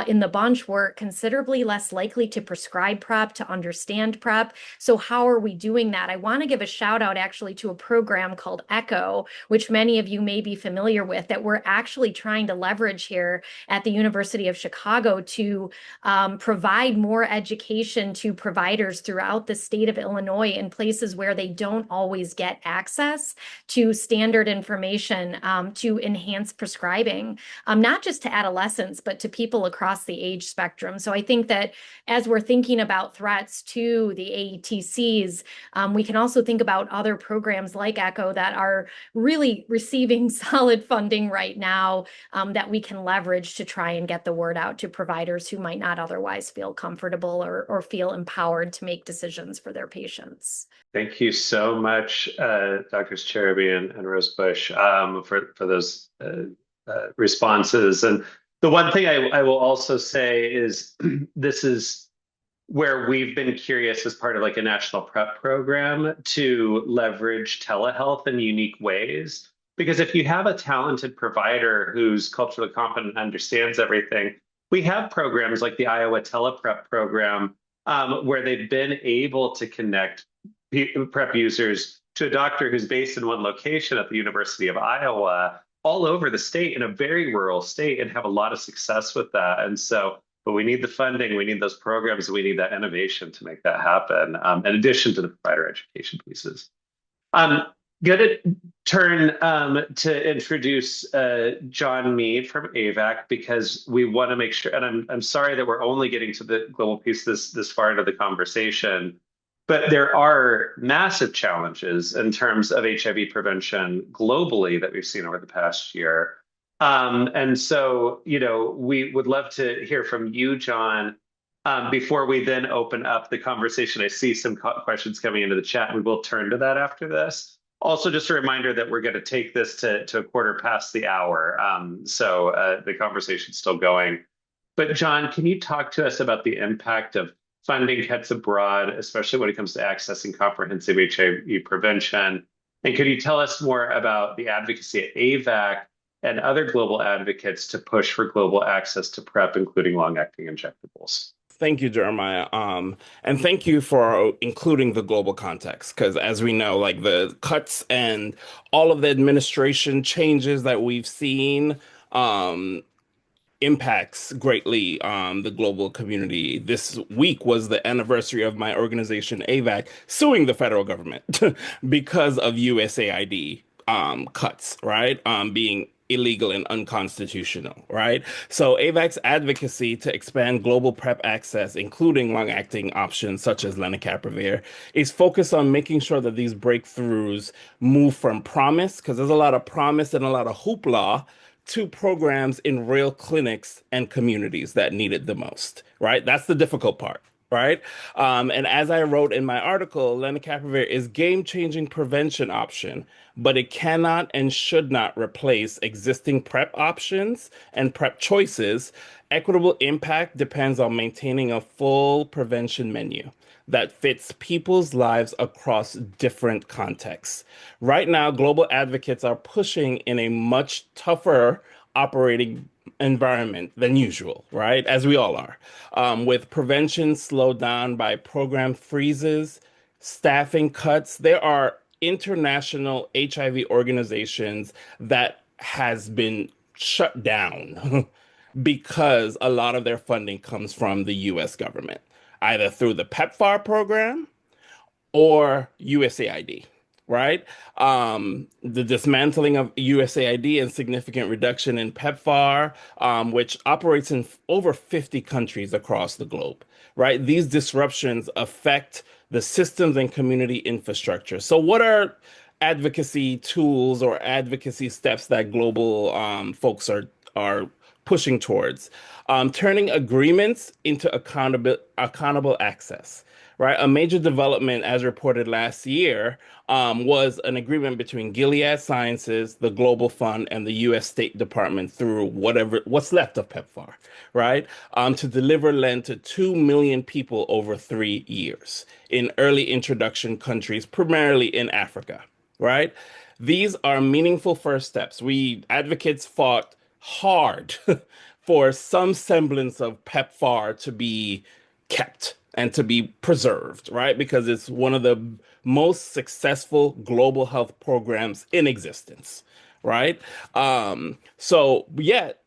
in the bunch were considerably less likely to prescribe PrEP, to understand PrEP. So how are we doing that? I want to give a shout out actually to a program called ECHO ECHO, which many of you may be familiar with, that we're actually trying to leverage here at the University of Chicago to provide more education to providers throughout the state of Illinois in places where they don't always get access to standard information to enhance prescribing, not just to adolescents, but to people across the age spectrum. So I think that as we're thinking about threats to the AETCs, we can also think about other programs like ECHO that are really receiving solid funding right now that we can leverage to try and get the word out to providers who might not otherwise feel comfortable or feel empowered to make decisions for their patients. Thank you so much, Drs. Cheruby and Rosebush, for those responses. And the one thing I will also say is this is where we've been curious as part of like a national PrEP program to leverage telehealth in unique ways. Because if you have a talented provider who's culturally competent and understands everything, we have programs like the Iowa TelePrep program where they've been able to connect PrEP users to a doctor who's based in one location at the University of Iowa all over the state in a very rural state and have a lot of success with that. And so, but we need the funding, we need those programs, and we need that innovation to make that happen, in addition to the provider education pieces. Going to turn to introduce John Mead from AVAC, because we want to make sure, and I'm sorry that we're only getting to the global piece this far into the conversation, but there are massive challenges in terms of HIV prevention globally that we've seen over the past year. And so, we would love to hear from you, John, before we then open up the conversation. I see some questions coming into the chat. We will turn to that after this. Also, just a reminder that we're going to take this to a quarter past the hour. So the conversation's still going. But John, can you talk to us about the impact of funding cuts abroad, especially when it comes to accessing comprehensive HIV prevention? And could you tell us more about the advocacy at AVAC and other global advocates to push for global access to PrEP, including long-acting injectables? Thank you, Jeremiah. And thank you for including the global context, because as we know, like the cuts and all of the administration changes that we've seen impacts greatly the global community. This week was the anniversary of my organization, AVAC, suing the federal government because of USAID cuts, right? Being illegal and unconstitutional, right? So AVAC's advocacy to expand global PrEP access, including long-acting options such as lenacapavir, is focused on making sure that these breakthroughs move from promise, because there's a lot of promise and a lot of hoopla, to programs in real clinics and communities that need it the most, right? That's the difficult part. Right. And as I wrote in my article, lenacapavir is game-changing prevention option, but it cannot and should not replace existing PrEP options and PrEP choices. Equitable impact depends on maintaining a full prevention menu that fits people's lives across different contexts. Right now, global advocates are pushing in a much tougher operating environment than usual, right? As we all are, with prevention slowed down by program freezes, staffing cuts. There are international HIV organizations that has been shut down because a lot of their funding comes from the US government, either through the PEPFAR program or USAID. Right? The dismantling of USAID and significant reduction in PEPFAR, which operates in over 50 countries across the globe, right? These disruptions affect the systems and community infrastructure. So what are advocacy tools or advocacy steps that global folks are pushing towards? Turning agreements into accountable access. Right, a major development, as reported last year, was an agreement between Gilead Sciences, the Global Fund, and the U.S. State Department through what's left of PEPFAR, right, to deliver Len to 2 million people over 3 years in early introduction countries, primarily in Africa, right? These are meaningful first steps. We advocates fought hard for some semblance of PEPFAR to be kept, and to be preserved, right? Because it's one of the most successful global health programs in existence, right? So yet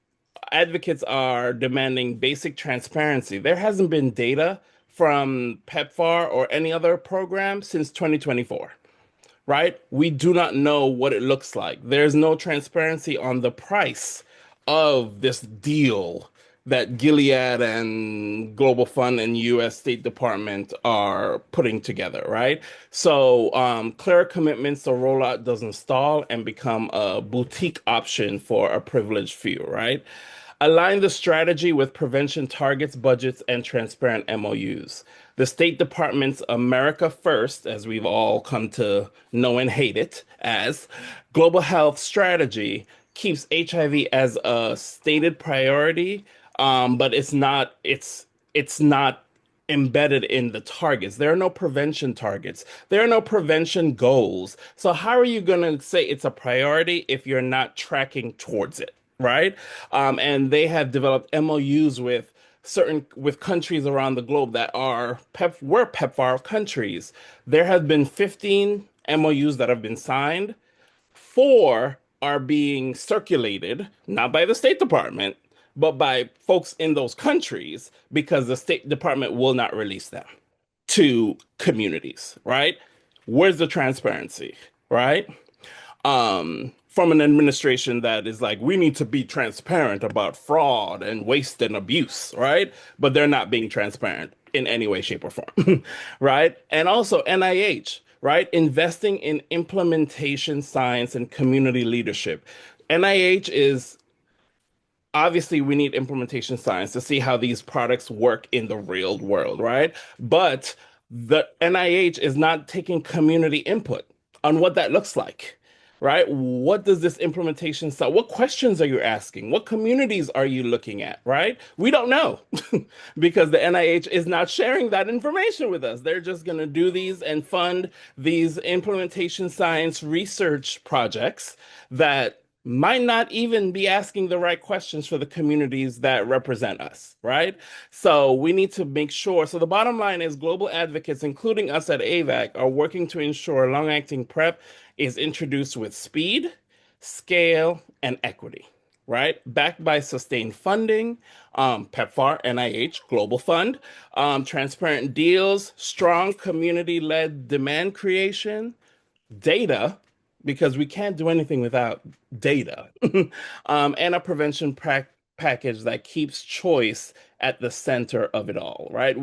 advocates are demanding basic transparency. There hasn't been data from PEPFAR or any other program since 2024, right? We do not know what it looks like. There's no transparency on the price of this deal that Gilead and Global Fund and US State Department are putting together, right? So clear commitments so rollout doesn't stall and become a boutique option for a privileged few, right? Align the strategy with prevention targets, budgets, and transparent MOUs. The State Department's America First, as we've all come to know and hate it as, global health strategy keeps HIV as a stated priority, but it's not embedded in the targets. There are no prevention targets. There are no prevention goals. So how are you going to say it's a priority if you're not tracking towards it, right? And they have developed MOUs with countries around the globe that were PEPFAR countries. There have been 15 MOUs that have been signed. Four are being circulated, not by the State Department, but by folks in those countries because the State Department will not release them to communities, right? Where's the transparency, right? From an administration that is like, we need to be transparent about fraud and waste and abuse, right? But they're not being transparent in any way, shape, or form, right? And also NIH, right? Investing in implementation science and community leadership. NIH is obviously we need implementation science to see how these products work in the real world, right? But the NIH is not taking community input on what that looks like, right? What does this implementation say? What questions are you asking? What communities are you looking at, right? We don't know because the NIH is not sharing that information with us. They're just going to do these and fund these implementation science research projects that might not even be asking the right questions for the communities that represent us, right? So we need to make sure. So the bottom line is global advocates, including us at AVAC, are working to ensure long-acting PrEP is introduced with speed, scale, and equity, right? Backed by sustained funding, PEPFAR, NIH, Global Fund, transparent deals, strong community-led demand creation, data, because we can't do anything without data, and a package that keeps choice at the center of it all, right?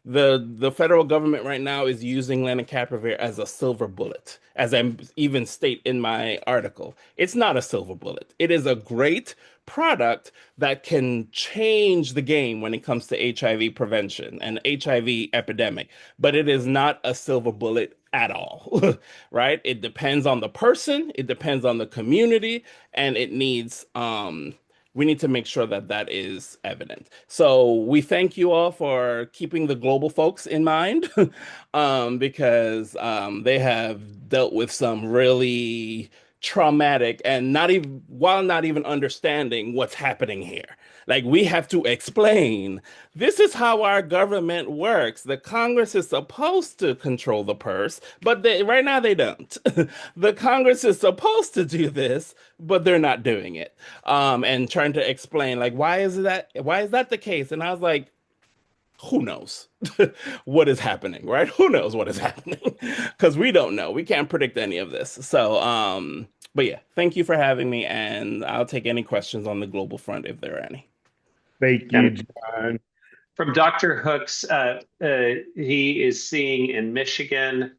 The federal government right now is using lenacapavir as a silver bullet, as I even state in my article. It's not a silver bullet. It is a great product that can change the game when it comes to HIV prevention and HIV epidemic, but it is not a silver bullet at all, right? It depends on the person, it depends on the community, and we need to make sure that that is evident. So we thank you all for keeping the global folks in mind, because they have dealt with some really traumatic and not even understanding what's happening here. Like we have to explain this is how our government works. The Congress is supposed to control the purse, but right now they don't. The Congress is supposed to do this, but they're not doing it. And trying to explain like why is that the case? And I was like, who knows what is happening, right? Who knows what is happening? Because we don't know. We can't predict any of this. So, but yeah, thank you for having me, and I'll take any questions on the global front if there are any. Thank you, John. From Dr. Hooks, he is seeing in Michigan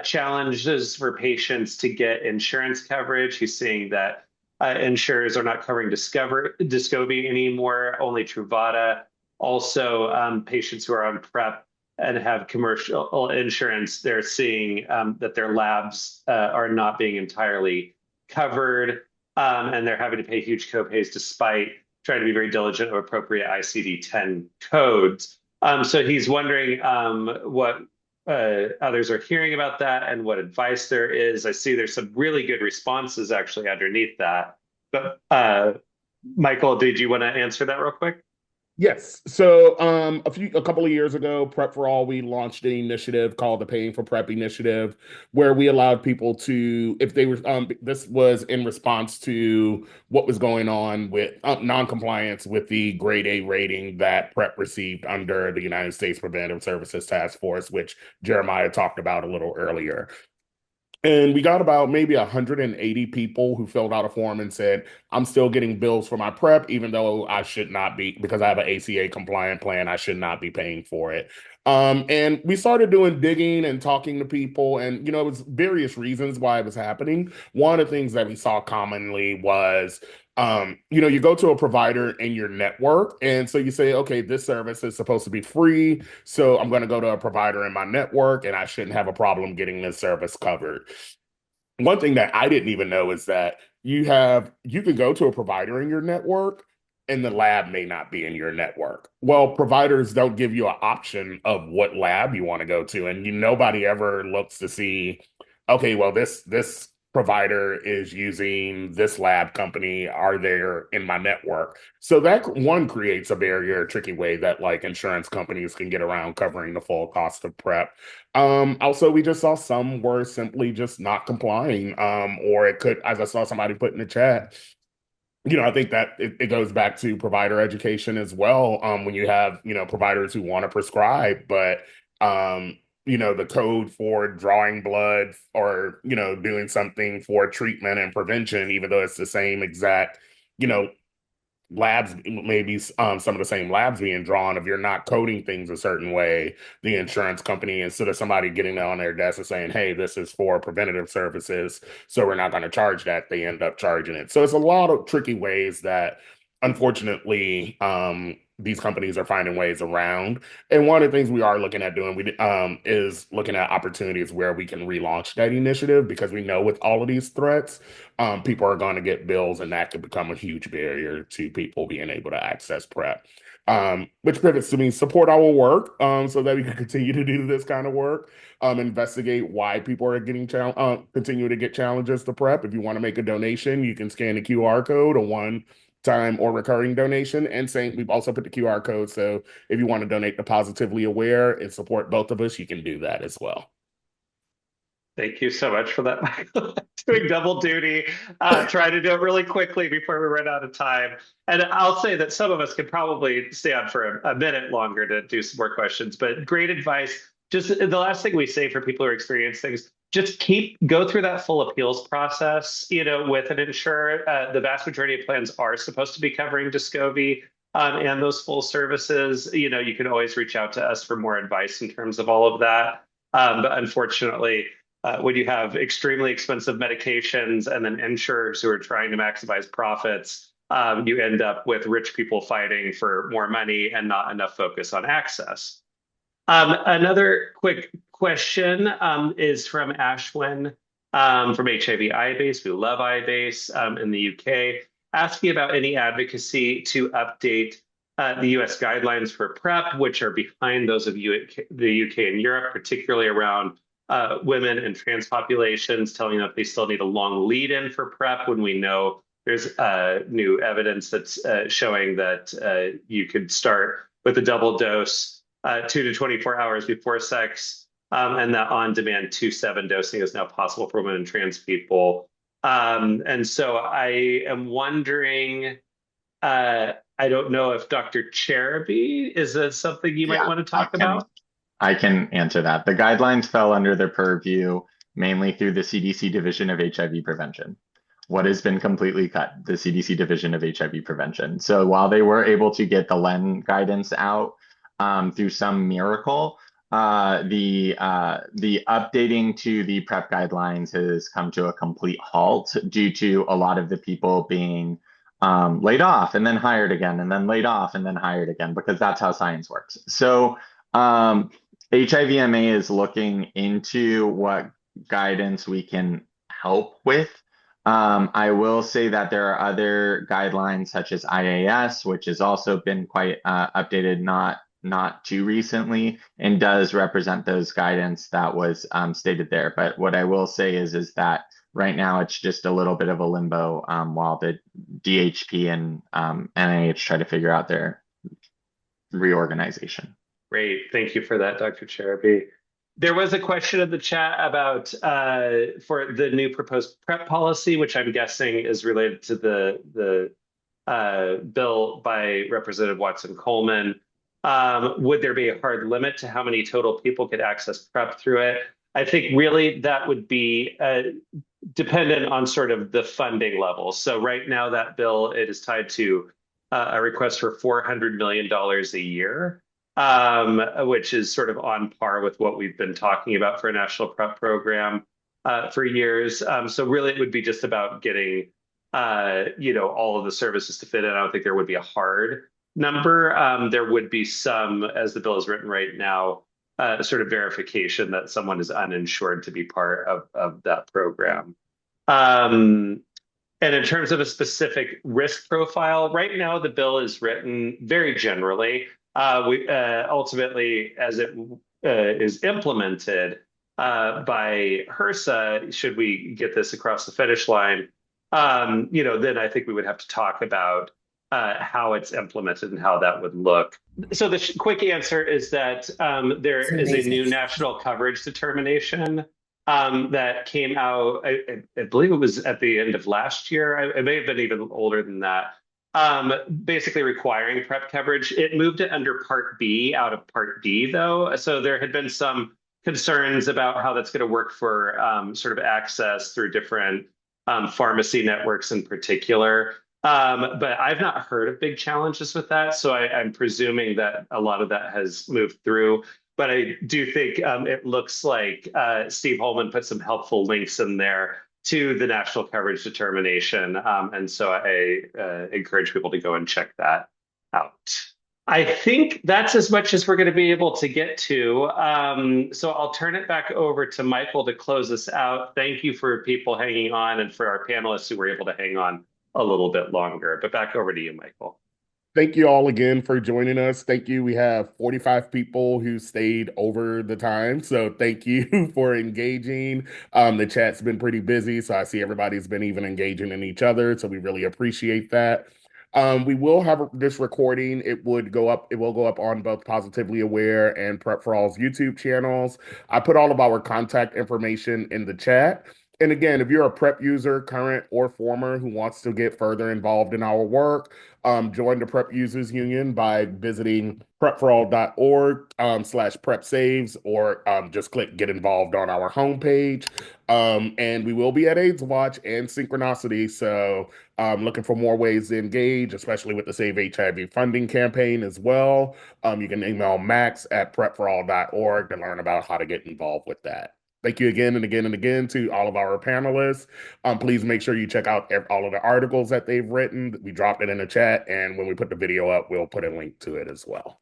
challenges for patients to get insurance coverage. He's seeing that insurers are not covering Descovy anymore, only Truvada. Also, patients who are on PrEP and have commercial insurance, they're seeing that their labs are not being entirely covered, and they're having to pay huge copays despite trying to be very diligent of appropriate ICD-10 codes. So he's wondering what others are hearing about that and what advice there is. I see there's some really good responses actually underneath that. But Michael, did you want to answer that real quick? Yes. So a couple of years ago, PrEP4All, we launched an initiative called the Paying for PrEP initiative, where we allowed people to, if they were this was in response to what was going on with non-compliance with the grade A rating that PrEP received under the United States Preventive Services Task Force, which Jeremiah talked about a little earlier. And we got about maybe 180 people who filled out a form and said, I'm still getting bills for my PrEP, even though I should not be, because I have an ACA compliant plan, I should not be paying for it. And we started doing digging and talking to people, and it was various reasons why it was happening. One of the things that we saw commonly was you go to a provider in your network, and so you say, okay, this service is supposed to be free, so I'm going to go to a provider in my network, and I shouldn't have a problem getting this service covered. One thing that I didn't even know is that you can go to a provider in your network and the lab may not be in your network. Well, providers don't give you an option of what lab you want to go to, and nobody ever looks to see, okay, well, this provider is using this lab company. Are they in my network? So that one creates a barrier, a tricky way that like insurance companies can get around covering the full cost of PrEP. Also, we just saw some were simply just not complying. Or it could, as I saw somebody put in the chat, I think that it goes back to provider education as well. When you have, providers who want to prescribe, but, the code for drawing blood or, doing something for treatment and prevention, even though it's the same exact, you know, labs, maybe some of the same labs being drawn. If you're not coding things a certain way, the insurance company, instead of somebody getting on their desk and saying, hey, this is for preventative services, so we're not going to charge that, they end up charging it. So it's a lot of tricky ways that unfortunately these companies are finding ways around. And one of the things we are looking at doing is looking at opportunities where we can relaunch that initiative, because we know with all of these threats, people are going to get bills, and that could become a huge barrier to people being able to access PrEP. Which pivots to me support our work, so that we can continue to do this kind of work, investigate why people are continue to get challenges to PrEP. If you want to make a donation, you can scan the QR code, a one-time or recurring donation. And same, we've also put the QR code, so if you want to donate to Positively Aware and support both of us, you can do that as well. Thank you so much for that, Michael. Doing double duty, trying to do it really quickly before we run out of time. And I'll say that some of us could probably stay on for a minute longer to do some more questions, but great advice. Just the last thing we say for people who experience things, just go through that full appeals process, with an insurer. The vast majority of plans are supposed to be covering Descovy and those full services. You can always reach out to us for more advice in terms of all of that. But unfortunately, when you have extremely expensive medications and then insurers who are trying to maximize profits, you end up with rich people fighting for more money and not enough focus on access. Another quick question is from Ashwin from HIV iBase. We love iBase in the UK, asking about any advocacy to update the US guidelines for PrEP, which are behind those of the UK and Europe, particularly around women and trans populations, telling them that they still need a long lead-in for PrEP, when we know there's new evidence that's showing that you could start with a double dose 2 to 24 hours before sex, and that on-demand 2/7 dosing is now possible for women and trans people. And so I am wondering, I don't know if Dr. Cherubi, is that something you might want to talk about? I can answer that. The guidelines fell under their purview mainly through the CDC Division of HIV Prevention. What has been completely cut? The CDC Division of HIV Prevention. So while they were able to get the LEN guidance out through some miracle, the updating to the PrEP guidelines has come to a complete halt due to a lot of the people being laid off and then hired again, and then laid off and then hired again, because that's how science works. So HIVMA is looking into what guidance we can help with. I will say that there are other guidelines such as IAS, which has also been quite updated not too recently, and does represent those guidance that was stated there. But what I will say is that right now it's just a little bit of a limbo while the DHP and NIH try to figure out reorganization. Great. Thank you for that, Dr. Cherubi. There was a question in the chat about for the new proposed PrEP policy, which I'm guessing is related to the bill by Representative Watson Coleman. Would there be a hard limit to how many total people could access PrEP through it? I think really that would be dependent on sort of the funding level. So right now that bill, it is tied to a request for $400 million a year, which is sort of on par with what we've been talking about for a national PrEP program for years. So really it would be just about getting all of the services to fit in. I don't think there would be a hard number. There would be some, as the bill is written right now, sort of verification that someone is uninsured to be part of that program. And in terms of a specific risk profile, right now the bill is written very generally. We ultimately, as it is implemented by HRSA, should we get this across the finish line, then I think we would have to talk about how it's implemented and how that would look. So the quick answer is that there is a new national coverage determination that came out, I believe it was at the end of last year. It may have been even older than that. Basically requiring PrEP coverage. It moved it under Part B out of Part D, though. So there had been some concerns about how that's going to work for sort of access through different pharmacy networks in particular. But I've not heard of big challenges with that. So I'm presuming that a lot of that has moved through. But I do think it looks like Steve Holman put some helpful links in there to the national coverage determination. And so I encourage people to go and check that out. I think that's as much as we're going to be able to get to. So I'll turn it back over to Michael to close us out. Thank you for people hanging on and for our panelists who were able to hang on a little bit longer. But back over to you, Michael. Thank you all again for joining us. Thank you. We have 45 people who stayed over the time. So thank you for engaging. The chat's been pretty busy, so I see everybody's been even engaging in each other. So we really appreciate that. We will have this recording. It will go up on both Positively Aware and PrEP4All's YouTube channels. I put all of our contact information in the chat. And again, if you're a PrEP user, current or former, who wants to get further involved in our work, join the PrEP Users Union by visiting PrEP4All.org /PrEP saves, or just click Get Involved on our homepage. And we will be at AIDS Watch and Synchronicity, so looking for more ways to engage, especially with the Save HIV funding campaign as well. You can email Max at PrEP4All.org to learn about how to get involved with that. Thank you again and again and again to all of our panelists. Please make sure you check out all of the articles that they've written. We dropped it in the chat, and when we put the video up, we'll put a link to it as well.